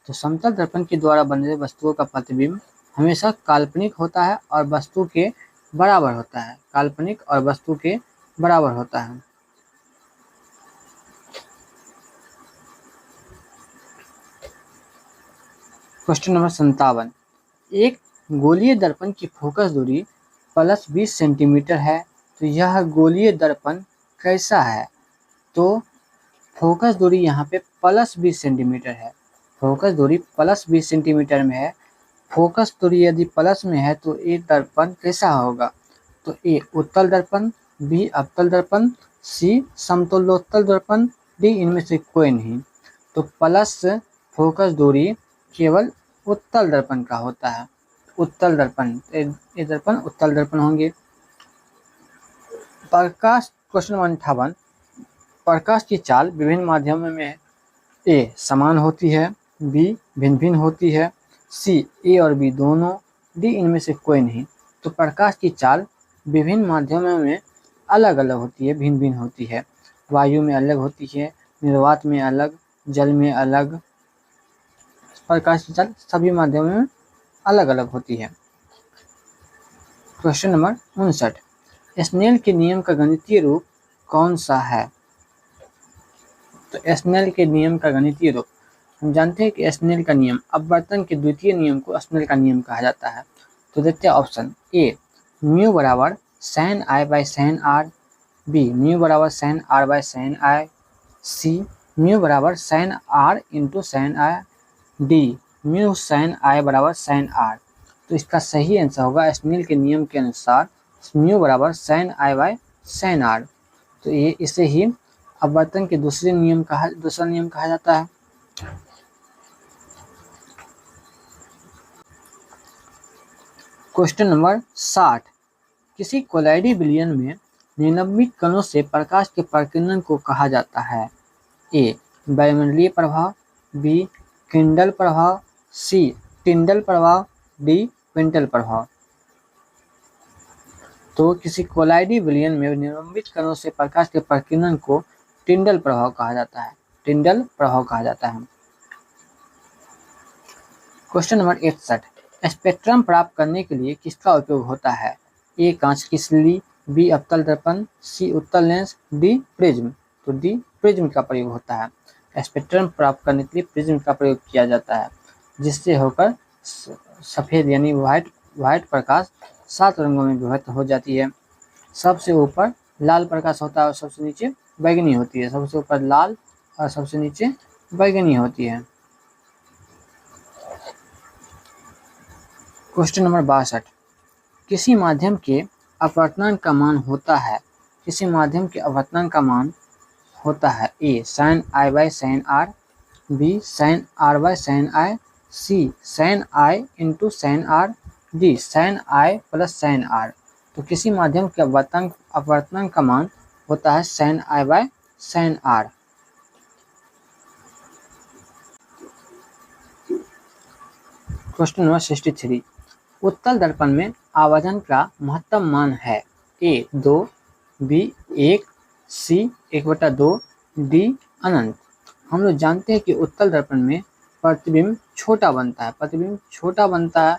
तो समतल दर्पण के द्वारा बने वस्तुओं का प्रतिबिंब हमेशा काल्पनिक होता है और वस्तु के बराबर होता है, काल्पनिक और वस्तु के बराबर होता है। क्वेश्चन नंबर 57, एक गोलीय दर्पण की फोकस दूरी +20 सेंटीमीटर है, तो यह गोलीय दर्पण कैसा है? तो फोकस दूरी यहाँ पे +20 सेंटीमीटर है, फोकस दूरी +20 सेंटीमीटर में है। फोकस दूरी यदि प्लस में है तो ये दर्पण कैसा होगा? तो ए उत्तल दर्पण, बी अवतल दर्पण, सी समतलोत्तल दर्पण, डी इनमें से कोई नहीं। तो प्लस फोकस दूरी केवल उत्तल दर्पण का होता है, उत्तल दर्पण, ये दर्पण उत्तल दर्पण होंगे। प्रकाश, क्वेश्चन नंबर 58, प्रकाश की चाल विभिन्न माध्यमों में ए समान होती है, बी भिन्न भिन्न होती है, सी ए और बी दोनों, डी इनमें से कोई नहीं। तो प्रकाश की चाल विभिन्न माध्यमों में अलग अलग होती है, भिन्न भिन्न होती है। वायु में अलग होती है, निर्वात में अलग, जल में अलग, प्रकाश की चाल सभी माध्यमों में अलग अलग होती है। क्वेश्चन नंबर 59, स्नेल के नियम का गणितीय रूप कौन सा है? तो स्नेल के नियम का गणितीय रूप हम जानते हैं कि स्नेल का नियम, अपवर्तन के द्वितीय नियम को स्नेल का नियम कहा जाता है। तो देखते हैं ऑप्शन ए म्यू बराबर sin i by sin r, B mu बराबर sin r by sin i, C mu बराबर sin r into sin i, D mu sin i बराबर sin r। तो इसका सही आंसर होगा स्नेल के नियम के अनुसार म्यू बराबर sin i by sin r। तो ये इसे ही अपवर्तन के दूसरा नियम कहा जाता है। क्वेश्चन नंबर 60, किसी कोलाइडी विलयन में निलंबित कणों से प्रकाश के प्रकीर्णन को कहा जाता है? ए वायुमंडलीय प्रभाव, बी किंडल प्रभाव, सी टिंडल प्रभाव, डी क्विंटल प्रभाव। तो किसी कोलाइडी विलयन में निलंबित कणों से प्रकाश के प्रकीर्णन को टिंडल प्रभाव कहा जाता है। टिंडल प्रभाव कहा जाता है। क्वेश्चन नंबर 61, स्पेक्ट्रम प्राप्त करने के लिए किसका उपयोग होता है? ए कांच की सिल्ली, बी अवतल दर्पण, सी उत्तल लेंस, डी प्रिज्म। तो डी प्रिज्म का प्रयोग होता है। स्पेक्ट्रम प्राप्त करने के लिए प्रिज्म का प्रयोग किया जाता है, जिससे होकर सफ़ेद यानी व्हाइट प्रकाश 7 रंगों में विभक्त हो जाती है। सबसे ऊपर लाल प्रकाश होता है और सबसे नीचे बैगनी होती है। सबसे ऊपर लाल और सबसे नीचे बैगनी होती है। क्वेश्चन नंबर 62, किसी माध्यम के अपवर्तनांक का मान होता है? किसी माध्यम के अपवर्तनांक का मान होता है A sine i by sine r, B sine r by sine i, C sine i into sine r, D sine i plus sine r. तो किसी माध्यम के अपवर्तनांक का मान होता है sine i by sine r. Question number 63, उत्तल दर्पण में आवर्धन का महत्तम मान है? ए 2, बी 1, सी 1/2, डी अनंत। हम लोग जानते हैं कि उत्तल दर्पण में प्रतिबिंब छोटा बनता है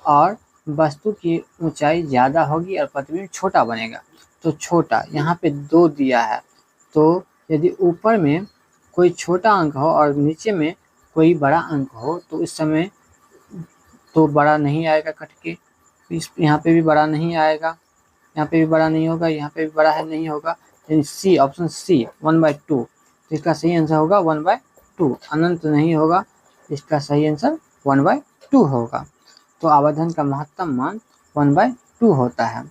और वस्तु की ऊंचाई ज़्यादा होगी और प्रतिबिंब छोटा बनेगा। तो छोटा यहाँ पे 2 दिया है, तो यदि ऊपर में कोई छोटा अंक हो और नीचे में कोई बड़ा अंक हो तो इस समय तो बड़ा नहीं आएगा कट के, यहाँ पे भी बड़ा नहीं आएगा, यहाँ पे भी बड़ा नहीं होगा, यहाँ पे भी बड़ा है नहीं होगा। सी ऑप्शन सी 1/2, तो इसका सही आंसर होगा 1/2। अनंत नहीं होगा, इसका सही आंसर 1/2 होगा। तो आवर्धन का महत्तम मान 1/2 होता है,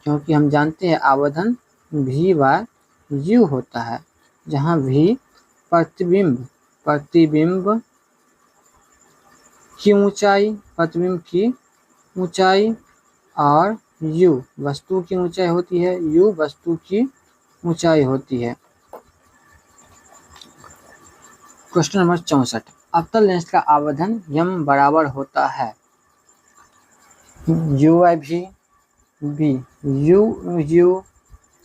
क्योंकि हम जानते हैं आवर्धन v/u होता है, जहाँ v प्रतिबिंब की ऊंचाई और u वस्तु की ऊंचाई होती है, u वस्तु की ऊंचाई होती है। क्वेश्चन नंबर 64, अवतल लेंस का आवर्धन यम बराबर होता है u/v, b u,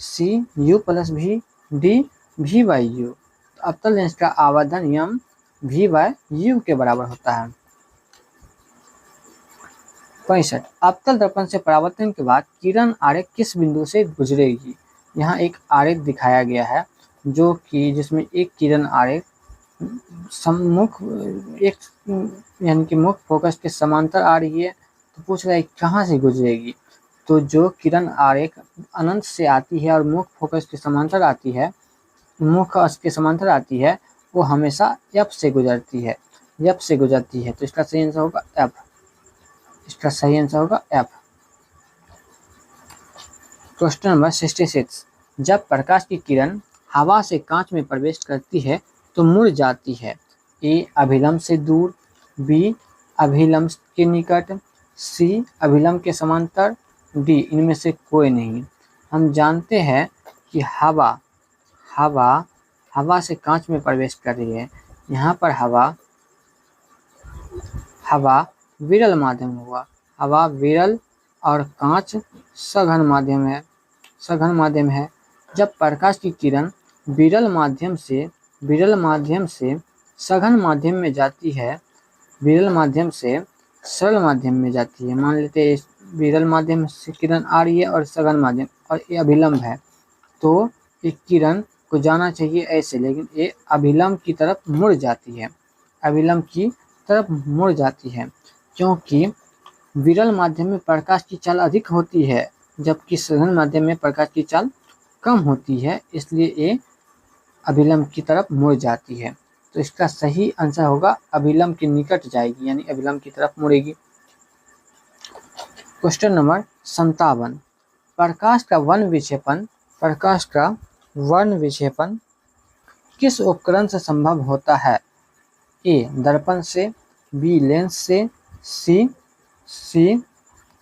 c u plus v, d v/u। अवतल लेंस का आवर्धन यम v/u के बराबर होता है। 65, अवतल दर्पण से परावर्तन के बाद किरण आरेख किस बिंदु से गुजरेगी? यहाँ एक आरेख दिखाया गया है जो कि जिसमें एक किरण आरेख यानी कि मुख्य फोकस के समांतर आ रही है। तो पूछ रहा है कहाँ से गुजरेगी? तो जो किरण आरेख अनंत से आती है और मुख्य फोकस के समांतर आती है, वो हमेशा F से गुजरती है। तो इसका सही आंसर होगा F। क्वेश्चन नंबर 66, जब प्रकाश की किरण हवा से कांच में प्रवेश करती है तो मुड़ जाती है? ए अभिलंब से दूर, बी अभिलंब के निकट, सी अभिलंब के समांतर, डी इनमें से कोई नहीं। हम जानते हैं कि हवा से कांच में प्रवेश कर रही है। यहाँ पर हवा विरल माध्यम हुआ, हवा विरल और कांच सघन माध्यम है। जब प्रकाश की किरण विरल माध्यम से सघन माध्यम में जाती है, विरल माध्यम से सरल माध्यम में जाती है। मान लेते हैं विरल माध्यम से किरण आ रही है और सघन माध्यम और ये अभिलंब है, तो एक किरण को जाना चाहिए ऐसे, लेकिन ये अभिलंब की तरफ मुड़ जाती है, क्योंकि विरल माध्यम में प्रकाश की चाल अधिक होती है जबकि सघन माध्यम में प्रकाश की चाल कम होती है, इसलिए ये अभिलंब की तरफ मुड़ जाती है। तो इसका सही आंसर होगा अभिलंब के निकट जाएगी, यानी अभिलंब की तरफ मुड़ेगी। क्वेश्चन नंबर 57, प्रकाश का वर्ण विक्षेपण किस उपकरण से संभव होता है? ए दर्पण से, बी लेंस से, सी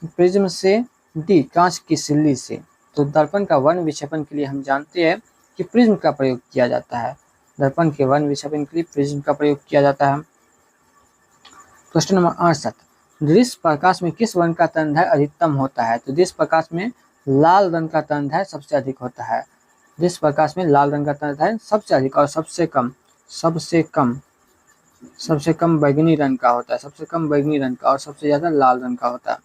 प्रिज्म से, डी कांच की सिल्ली से। तो दर्पण का वर्ण विक्षेपण के लिए हम जानते हैं कि प्रिज्म का प्रयोग किया जाता है। दर्पण के वर्ण विक्षेपण के लिए प्रिज्म का प्रयोग किया जाता है। क्वेश्चन नंबर 68, दृश्य प्रकाश में किस वर्ण का तरंगदैर्घ्य अधिकतम होता है? तो दृश्य प्रकाश में लाल रंग का तरंगदैर्घ्य सबसे अधिक होता है। दृश्य प्रकाश में लाल रंग का तरंगदैर्घ्य सबसे अधिक और सबसे कम सबसे कम बैंगनी रंग का होता है, सबसे कम बैंगनी रंग का और सबसे ज़्यादा लाल रंग का होता है।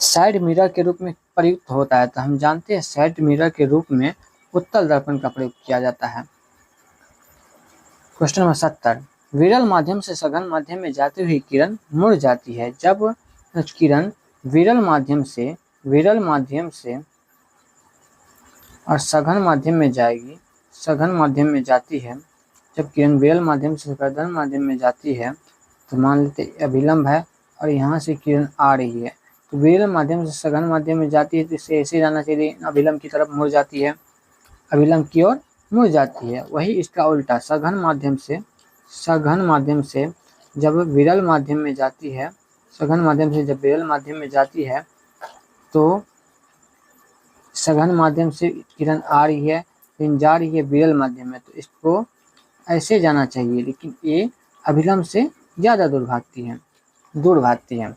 साइड मिरर के रूप में प्रयुक्त होता है, तो हम जानते हैं साइड मिरर के रूप में उत्तल दर्पण का प्रयोग किया जाता है। क्वेश्चन नंबर 70, विरल माध्यम से सघन माध्यम में जाती हुई किरण मुड़ जाती है। जब किरण विरल माध्यम से और सघन माध्यम में जाएगी, सघन माध्यम में जाती है, जब किरण विरल माध्यम से सघन माध्यम में जाती है तो मान लेते अभिलंब है और यहाँ से किरण आ रही है, तो विरल माध्यम से सघन माध्यम में जाती है तो इसे ऐसे जाना चाहिए, अभिलंब की तरफ मुड़ जाती है, अभिलंब की ओर मुड़ जाती है। वही इसका उल्टा सघन माध्यम से जब विरल माध्यम में जाती है, सघन माध्यम से जब विरल माध्यम में जाती है तो सघन माध्यम से किरण आ रही है लेकिन जा रही है विरल माध्यम में, तो इसको ऐसे जाना चाहिए, लेकिन ये अभिलंब से ज़्यादा दूर भागती है।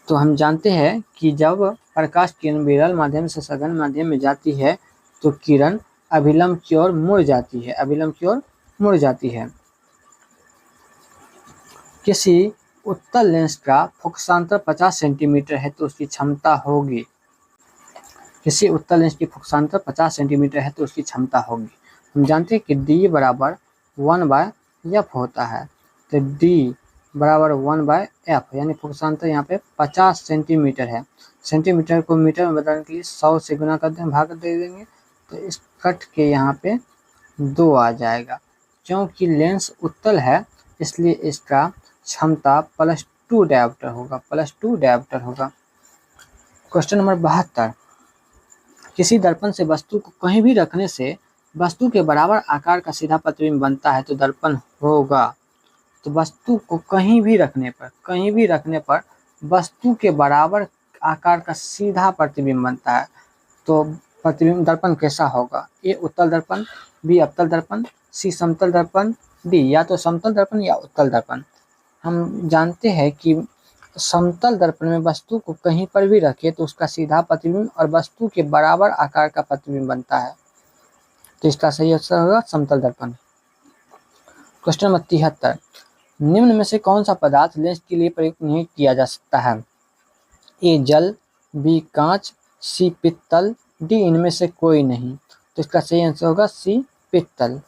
तो हम जानते हैं कि जब प्रकाश किरण विरल माध्यम से सघन माध्यम में जाती है तो किरण अभिलंब की ओर मुड़ जाती है। किसी उत्तल लेंस का फोकसांतर 50 सेंटीमीटर है तो उसकी क्षमता होगी। किसी उत्तल लेंस की फोकसांतर 50 सेंटीमीटर है तो उसकी क्षमता होगी। हम जानते हैं कि D बराबर 1/f होता है, तो D बराबर 1/f, यानी फोकसांतर यहाँ पे 50 सेंटीमीटर है। सेंटीमीटर को मीटर में बदलने के लिए 100 से गुना कर देंगे, भाग दे देंगे, तो इस कट के यहाँ पे 2 आ जाएगा। क्योंकि लेंस उत्तल है इसलिए इसका क्षमता +2 डायोप्टर होगा। क्वेश्चन नंबर 72, किसी दर्पण से वस्तु को कहीं भी रखने से वस्तु के बराबर आकार का सीधा प्रतिबिंब बनता है तो दर्पण होगा। तो वस्तु को कहीं भी रखने पर वस्तु के बराबर आकार का सीधा प्रतिबिंब बनता है, तो प्रतिबिंब दर्पण कैसा होगा? ए उत्तल दर्पण, बी अवतल दर्पण, सी समतल दर्पण, डी या तो समतल दर्पण या उत्तल दर्पण। हम जानते हैं कि समतल दर्पण में वस्तु को कहीं पर भी रखे तो उसका सीधा प्रतिबिंब और वस्तु के बराबर आकार का प्रतिबिंब बनता है, तो इसका सही आंसर होगा समतल दर्पण। क्वेश्चन नंबर 73, निम्न में से कौन सा पदार्थ लेंस के लिए प्रयुक्त नहीं किया जा सकता है? ए जल, बी कांच, सी पित्तल, डी इनमें से कोई नहीं। तो इसका सही आंसर होगा सी पित्तल।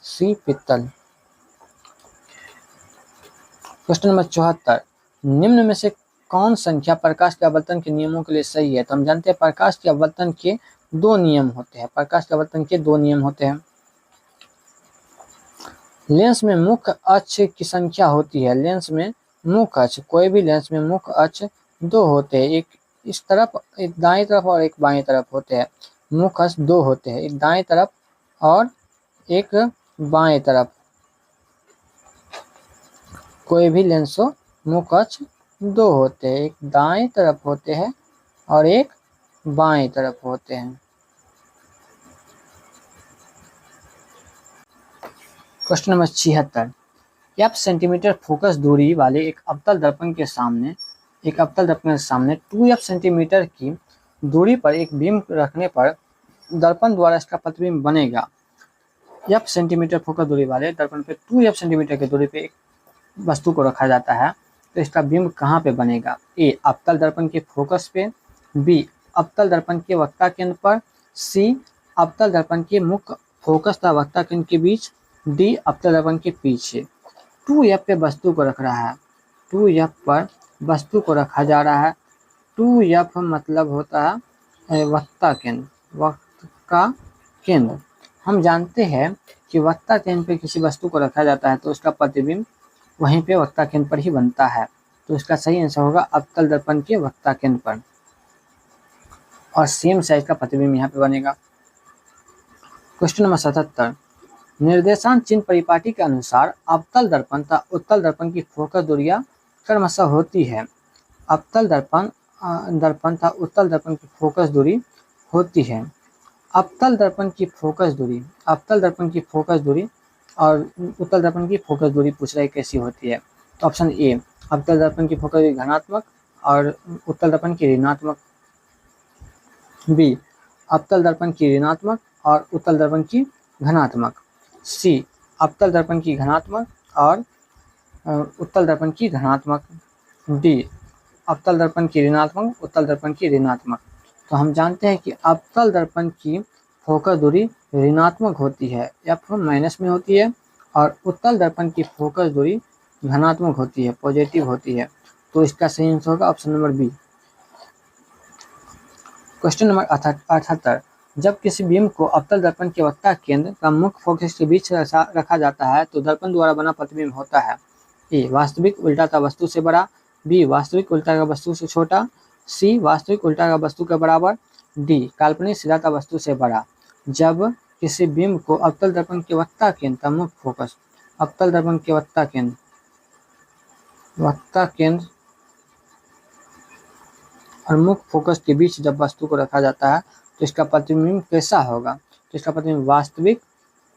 क्वेश्चन नंबर 74, निम्न में से कौन संख्या प्रकाश के आवर्तन के नियमों के लिए सही है? तो हम जानते हैं प्रकाश के आवर्तन के 2 नियम होते हैं। लेंस में मुख्य अक्ष की संख्या होती है। लेंस में मुख्य अक्ष, कोई भी लेंस में मुख्य अक्ष 2 होते हैं, एक इस तरफ, एक दाईं तरफ और एक बाईं तरफ होते हैं। मुख्य अक्ष 2 होते हैं, एक दाईं तरफ और एक बाएं तरफ। कोई भी लेंस हो मुख्य अक्ष 2 होते हैं, एक दाएं तरफ होते हैं और एक बाएं तरफ होते हैं। Question number 76, f centimetre focus दूरी वाले एक अवतल दर्पण के सामने 2f सेंटीमीटर की दूरी पर एक बिंब रखने पर दर्पण द्वारा इसका प्रतिबिंब बनेगा। f सेंटीमीटर फोकस दूरी वाले दर्पण पे 2f सेंटीमीटर की दूरी पे एक वस्तु को रखा जाता है, तो इसका बिंब कहाँ पे बनेगा? ए अवतल दर्पण के फोकस पे, बी अवतल दर्पण के वक्ता केंद्र पर, सी अवतल दर्पण के मुख्य फोकस तथा वक्ता केंद्र के बीच, डी अवतल दर्पण के पीछे। 2f पे वस्तु को रख रहा है, 2f पर वस्तु को रखा जा रहा है। 2f मतलब होता है वक्ता केंद्र। हम जानते हैं कि वक्ता केंद्र पे किसी वस्तु को रखा जाता है तो उसका प्रतिबिंब वहीं पे वक्ता केंद्र पर ही बनता है, तो इसका सही आंसर होगा अवतल दर्पण के वक्ता केंद्र पर, और सेम साइज का प्रतिबिंब यहाँ पे बनेगा। क्वेश्चन नंबर 77, निर्देशांक चिन्ह परिपाटी के अनुसार अवतल दर्पण तथा उत्तल दर्पण की फोकस दूरियां क्रमशः होती है। अवतल दर्पण तथा उत्तल दर्पण की फोकस दूरी होती है। अवतल दर्पण की फोकस दूरी और उत्तल दर्पण की फोकस दूरी पूछ रहा है कैसी होती है? तो ऑप्शन ए अवतल दर्पण की फोकस दूरी धनात्मक और उत्तल दर्पण की ऋणात्मक, बी अवतल दर्पण की ऋणात्मक और उत्तल दर्पण की धनात्मक। सी अवतल दर्पण की घनात्मक और उत्तल दर्पण की धनात्मक, डी अवतल दर्पण की ऋणात्मक, उत्तल दर्पण की ऋणात्मक। तो हम जानते हैं कि अवतल दर्पण की फोकस दूरी ऋणात्मक होती है, F माइनस में होती है, और उत्तल दर्पण की फोकस दूरी धनात्मक होती है, पॉजिटिव होती है। तो इसका सही आंसर होगा option number B. Question number 78, जब किसी बीम को अवतल दर्पण के वक्ता केंद्र का मुख्य फोकस के बीच रखा जाता है तो दर्पण द्वारा बना प्रतिबिंब होता है, ए वास्तविक उल्टा था वस्तु से बड़ा, बी वास्तविक उल्टा का वस्तु से छोटा, सी वास्तविक उल्टा का वस्तु के बराबर, डी काल्पनिक सीधा था वस्तु से बड़ा। जब किसी बीम को अवतल दर्पण के वक्ता केंद्र का मुख्य फोकस, अवतल दर्पण के वक्ता केंद्र और मुख्य फोकस के बीच जब वस्तु को रखा जाता है तो इसका प्रतिबिंब कैसा होगा? तो इसका प्रतिबिंब वास्तविक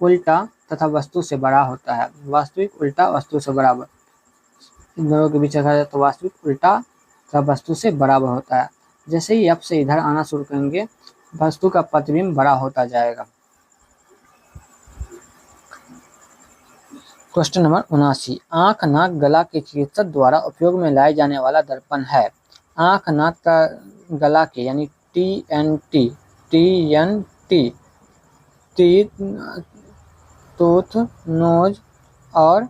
उल्टा तथा वस्तु से बड़ा होता है, वास्तविक उल्टा वस्तु से बराबर, इन दोनों के बीच रखा जाए तो वास्तविक उल्टा तथा वस्तु से बराबर होता है। जैसे ही F से इधर आना शुरू करेंगे वस्तु का प्रतिबिंब बड़ा होता जाएगा। क्वेश्चन नंबर 79, आंख नाक गला के चिकित्सक द्वारा उपयोग में लाए जाने वाला दर्पण है। आंख नाक का गला के यानी TNT, टूथ नोज और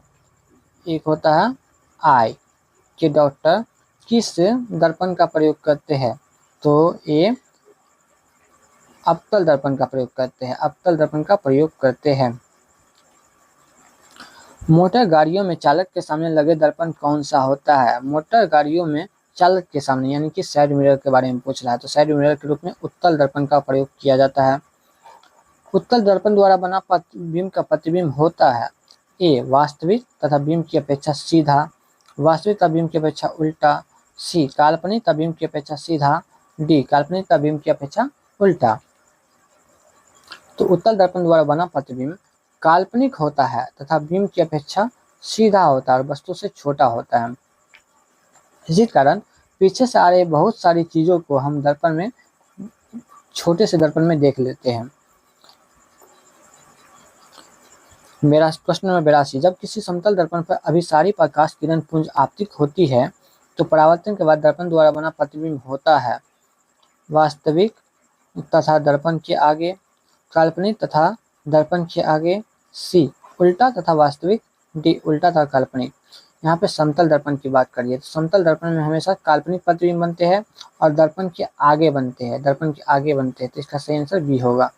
एक होता है आई के डॉक्टर किस दर्पण का प्रयोग करते हैं? तो ये अवतल दर्पण का प्रयोग करते हैं, अवतल दर्पण का प्रयोग करते हैं। मोटर गाड़ियों में चालक के सामने लगे दर्पण कौन सा होता है? मोटर गाड़ियों में चालक के सामने यानी कि साइड मिरर के बारे में पूछ रहा है, तो साइड मिरर के रूप में उत्तल दर्पण का प्रयोग किया जाता है। उत्तल दर्पण द्वारा बना बीम का प्रतिबिंब होता है, ए वास्तविक तथा बीम की अपेक्षा सीधा, वास्तविक तथा बीम की अपेक्षा उल्टा, सी काल्पनिक तथा बीम की अपेक्षा सीधा, डी काल्पनिक तथा बीम की अपेक्षा उल्टा। तो उत्तल दर्पण द्वारा बना प्रतिबिंब काल्पनिक होता है तथा बीम की अपेक्षा सीधा होता है और वस्तु से छोटा होता है। इसी कारण पीछे से आ रही बहुत सारी चीजों को हम दर्पण में, छोटे से दर्पण में देख लेते हैं। मेरा प्रश्न नंबर 82, जब किसी समतल दर्पण पर अभिसारी प्रकाश किरण पुंज आपतित होती है तो परावर्तन के बाद दर्पण द्वारा बना प्रतिबिंब होता है वास्तविक तथा दर्पण के आगे, काल्पनिक तथा दर्पण के आगे, सी उल्टा तथा वास्तविक, डी उल्टा तथा काल्पनिक। यहाँ पे समतल दर्पण की बात करिए तो समतल दर्पण में हमेशा काल्पनिक प्रतिबिंब बनते हैं और दर्पण के आगे बनते हैं, दर्पण के आगे बनते हैं, तो इसका सही आंसर बी होगा।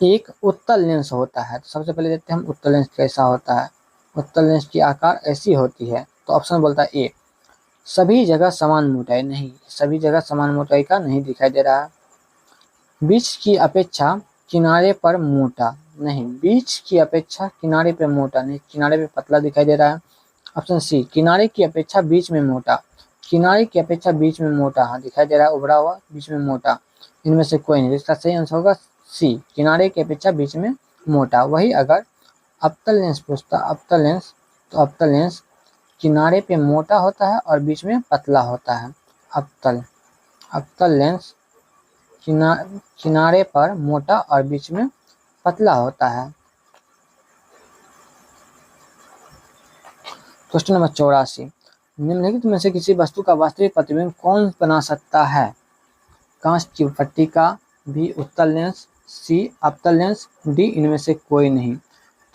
एक उत्तल लेंस होता है, तो सबसे पहले देखते हैं हम उत्तल लेंस कैसा होता है। उत्तल लेंस की आकार ऐसी होती है, तो ऑप्शन बोलता है ए सभी जगह समान मोटाई, नहीं सभी जगह समान मोटाई का नहीं दिखाई दे रहा है। बीच की अपेक्षा किनारे पर मोटा, नहीं बीच की अपेक्षा किनारे पर मोटा, नहीं किनारे पे पतला दिखाई दे रहा है। ऑप्शन सी किनारे की अपेक्षा बीच में मोटा, किनारे की अपेक्षा बीच में मोटा, हाँ दिखाई दे रहा है उभरा हुआ बीच में मोटा, इनमें से कोई नहीं। इसका सही आंसर होगा सी किनारे की अपेक्षा बीच में मोटा। वही अगर अवतल लेंस पूछता, अवतल लेंस, तो अवतल लेंस किनारे पे मोटा होता है और बीच में पतला होता है। अवतल लेंस किनारे पर मोटा और बीच में पतला होता है। क्वेश्चन नंबर 84, निम्नलिखित में से किसी वस्तु का वास्तविक प्रतिबिंब कौन बना सकता है? कांच की पट्टिका, बी उत्तल लेंस, सी अवतल लेंस, डी इनमें से कोई नहीं।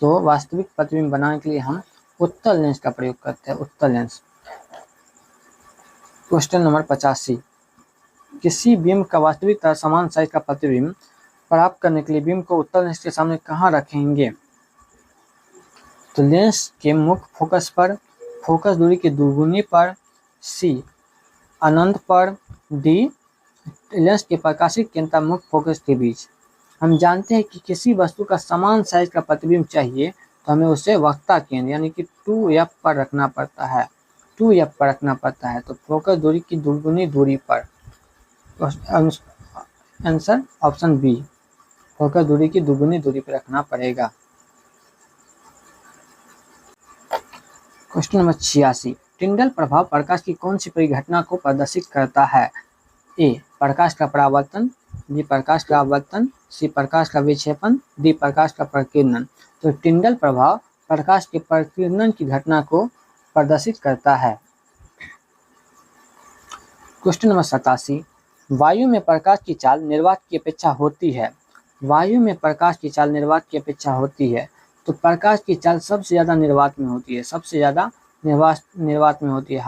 तो वास्तविक प्रतिबिंब बनाने के लिए हम उत्तल लेंस का प्रयोग करते हैं, उत्तल लेंस। क्वेश्चन नंबर 85, किसी बीम का वास्तविक तथा समान साइज का प्रतिबिंब प्राप्त करने के लिए बीम को उत्तल लेंस के सामने कहाँ रखेंगे? तो लेंस के मुख्य फोकस पर, फोकस दूरी की दुगुनी पर, सी अनंत पर, डी लेंस के प्रकाशिक केंद्र तथा मुख्य फोकस के बीच। हम जानते हैं कि किसी वस्तु का समान साइज का प्रतिबिंब चाहिए तो हमें उसे वक्ता केंद्र यानी कि 2F पर रखना पड़ता है, 2F पर रखना पड़ता है, तो फोकस दूरी की दुगुनी दूरी पर। आंसर ऑप्शन बी, फोकस दूरी की दुगुनी दूरी पर रखना पड़ेगा। क्वेश्चन नंबर 86, टिंडल प्रभाव प्रकाश की कौन सी परिघटना को प्रदर्शित करता है? ए प्रकाश का परावर्तन, बी प्रकाश का अपवर्तन, सी प्रकाश का विक्षेपण, डी प्रकाश का प्रकीर्णन। तो टिंडल प्रभाव प्रकाश के प्रकीर्णन की घटना को प्रदर्शित करता है। क्वेश्चन नंबर 87, वायु में प्रकाश की चाल निर्वात की अपेक्षा होती है। वायु में प्रकाश की चाल निर्वात की अपेक्षा होती है। तो प्रकाश की चाल सबसे ज़्यादा निर्वात में होती है, सबसे ज़्यादा निर्वात में होती है,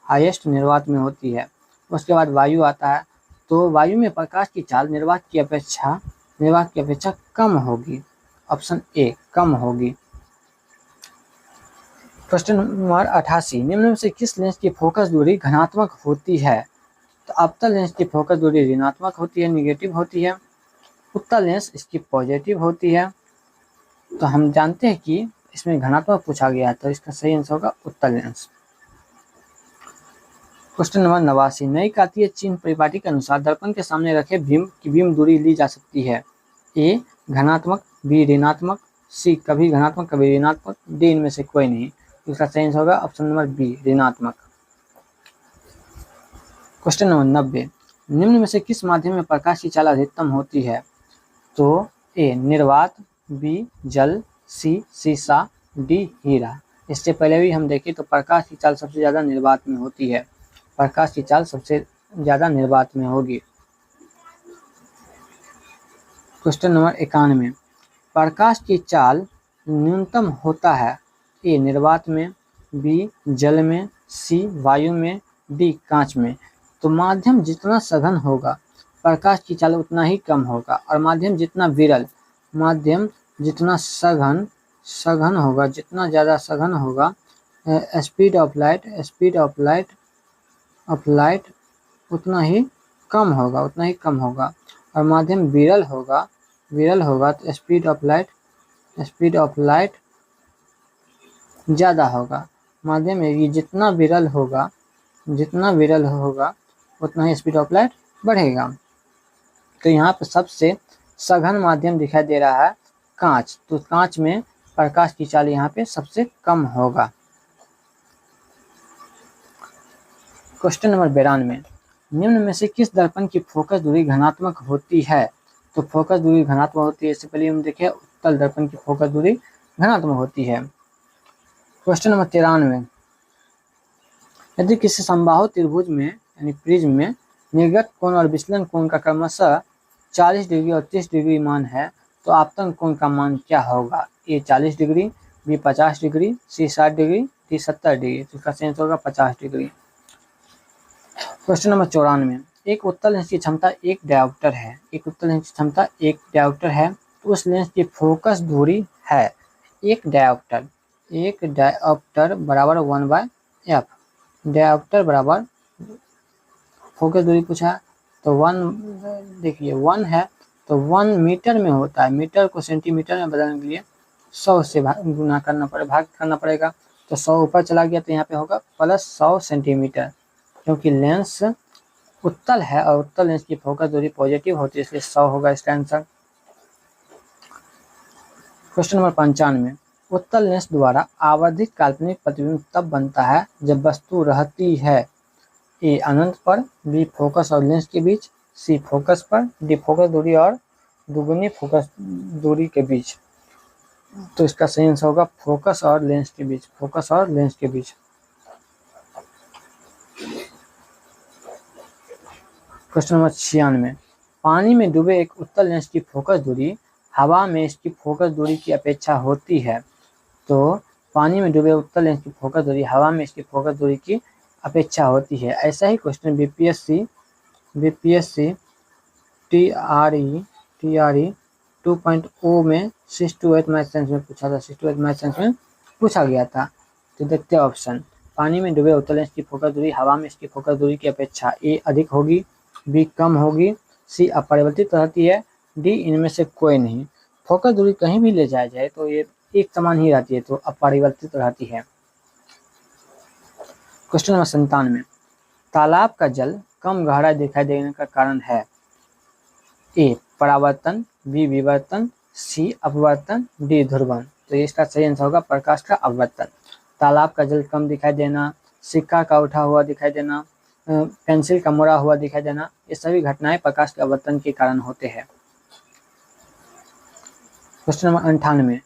हाईएस्ट निर्वात में होती है। उसके बाद वायु आता है। तो वायु में प्रकाश की चाल निर्वात की अपेक्षा कम होगी। ऑप्शन ए कम होगी। क्वेश्चन नंबर 88, निम्न में से किस लेंस की फोकस दूरी धनात्मक होती है। तो अवतल लेंस की फोकस दूरी ऋणात्मक होती है, निगेटिव होती है। उत्तल लेंस इसकी पॉजिटिव होती है। तो हम जानते हैं कि इसमें धनात्मक पूछा गया है, तो इसका सही आंसर होगा उत्तल लेंस। क्वेश्चन नंबर 89, नई कातीय चिन्ह परिपाटी के अनुसार दर्पण के सामने रखे भीम की बीम दूरी ली जा सकती है। ए धनात्मक, बी ऋणात्मक, सी कभी धनात्मक कभी ऋणात्मक, डी इनमें से कोई नहीं। इसका सही आंसर होगा ऑप्शन नंबर बी ऋणात्मक। क्वेश्चन नंबर 90, निम्न में से किस माध्यम में प्रकाश की चाल अधिकतम होती है। तो ए निर्वात, बी जल, सी सीसा, डी हीरा। इससे पहले भी हम देखें तो प्रकाश की चाल सबसे ज़्यादा निर्वात में होती है, प्रकाश की चाल सबसे ज़्यादा निर्वात में होगी। क्वेश्चन नंबर 91, प्रकाश की चाल न्यूनतम होता है। ए निर्वात में, बी जल में, सी वायु में, डी कांच में। तो माध्यम जितना सघन होगा प्रकाश की चाल उतना ही कम होगा, और माध्यम जितना विरल, माध्यम जितना सघन होगा, जितना ज़्यादा सघन होगा, स्पीड ऑफ लाइट उतना ही कम होगा, और माध्यम विरल होगा तो स्पीड ऑफ लाइट ज़्यादा होगा। माध्यम में ये जितना विरल होगा उतना ही स्पीड ऑफ लाइट बढ़ेगा। तो यहाँ पर सबसे सघन माध्यम दिखाई दे रहा है कांच, तो कांच में प्रकाश की चाल यहाँ पे सबसे कम होगा। क्वेश्चन नंबर 92, निम्न में से किस दर्पण की फोकस दूरी धनात्मक होती है। तो फोकस दूरी धनात्मक होती है, इससे पहले हम देखें उत्तल दर्पण की फोकस दूरी धनात्मक होती है। क्वेश्चन नंबर 93, यदि किसी समबाहु त्रिभुज में यानी प्रिज्म में निर्गत कोण और विचलन कोण का क्रमशः 40 डिग्री और 30 डिग्री मान है, तो आपतन कोण का मान क्या होगा। ए 40 डिग्री, बी 50 डिग्री, सी 60 डिग्री, डी 70 डिग्री। तो इसका सही आंसर होगा 50 डिग्री। क्वेश्चन नंबर 94, एक उत्तल लेंस की क्षमता 1 डायोप्टर है। तो उस लेंस की फोकस दूरी है 1 डायोप्टर बराबर 1/f। डायोप्टर बराबर फोकस दूरी पूछा, तो 1 देखिए 1 है तो 1 मीटर में होता है, मीटर को सेंटीमीटर में बदलने के लिए 100 से भाग करना पड़ेगा। तो 100 ऊपर चला गया तो यहाँ पे होगा प्लस 100 सेंटीमीटर, क्योंकि लेंस उत्तल है और उत्तल लेंस की फोकस दूरी पॉजिटिव होती है, इसलिए 100 होगा इसका आंसर। क्वेश्चन नंबर 95, उत्तल लेंस द्वारा आवर्धित काल्पनिक प्रतिबिंब तब बनता है जब वस्तु रहती है। ए अनंत पर, बी फोकस और लेंस के बीच, सी फोकस पर, डी फोकस दूरी और दुगुनी फोकस दूरी के बीच। तो इसका सही आंसर होगा फोकस और लेंस के बीच। क्वेश्चन नंबर 96, पानी में डूबे एक उत्तल लेंस की फोकस दूरी हवा में इसकी फोकस दूरी की अपेक्षा होती है। तो पानी में डूबे उत्तल लेंस की फोकस दूरी हवा में इसकी फोकस दूरी की अपेक्षा होती है। ऐसा ही क्वेश्चन बीपीएससी TRE 2.0 में 6 to 8 मैथ साइंस में पूछा था, 6 to 8 मैथ साइंस में पूछा गया था। तो देखते हैं ऑप्शन, पानी में डूबे उत्तल लेंस की फोकस दूरी हवा में इसकी फोकस दूरी की अपेक्षा ए अधिक होगी, बी कम होगी, सी अपरिवर्तित रहती है, डी इनमें से कोई नहीं। फोकस दूरी कहीं भी ले जाया जाए तो ये एक समान ही रहती है, तो अपरिवर्तित रहती है। क्वेश्चन नंबर 97, तालाब का जल कम गहरा दिखाई देने का कारण है। ए परावर्तन, बी विवर्तन, सी अपवर्तन, डी ध्रुवण। तो इसका सही आंसर होगा प्रकाश का अपवर्तन। तालाब का जल कम दिखाई देना, सिक्का का उठा हुआ दिखाई देना, पेंसिल का मुड़ा हुआ दिखाई देना, ये सभी घटनाएं प्रकाश के अपवर्तन के कारण होते हैं। क्वेश्चन नंबर 98,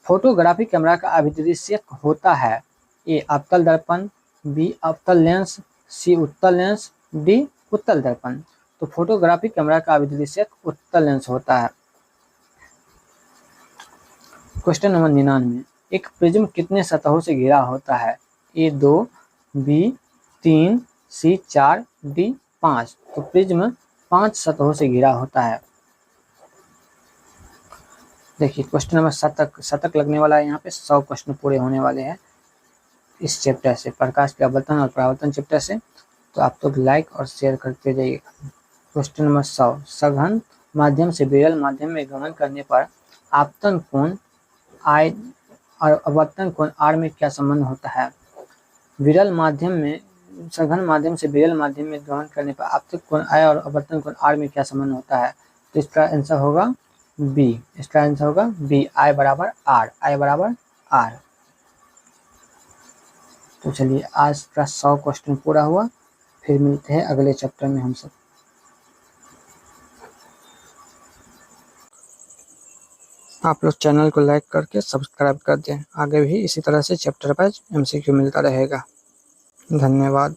फोटोग्राफी कैमरा का अभिदृश्यक होता है। ए अवतल दर्पण, बी अवतल लेंस, सी उत्तल लेंस, डी उत्तल दर्पण। तो फोटोग्राफी कैमरा का अभिदृश्यक उत्तल लेंस होता है। क्वेश्चन नंबर 99, एक प्रिज्म कितने सतहों से घिरा होता है। A 2, B 3, C 4, D 5। तो प्रिज्म 5 सतहों से घिरा होता है। देखिए क्वेश्चन नंबर शतक लगने वाला है, यहाँ पे 100 क्वेश्चन पूरे होने वाले हैं इस चैप्टर से, प्रकाश के अपवर्तन और परावर्तन चैप्टर से। तो आप लोग लाइक और शेयर करते जाइएगा। क्वेश्चन नंबर 100, सघन माध्यम से विरल माध्यम में गमन करने पर आपतन कोण I और अपवर्तन कोण R में क्या संबंध होता है। विरल माध्यम में, सघन माध्यम से विरल माध्यम में गमन करने पर आपतन कोण I और अपवर्तन कोण R में क्या संबंध होता है। तो इसका आंसर होगा बी, इसका आंसर होगा बी, I बराबर R, I बराबर R। तो चलिए आज का 100 क्वेश्चन पूरा हुआ, फिर मिलते हैं अगले चैप्टर में हम सब। आप लोग चैनल को लाइक करके सब्सक्राइब कर दें, आगे भी इसी तरह से चैप्टर वाइज MCQ मिलता रहेगा। धन्यवाद।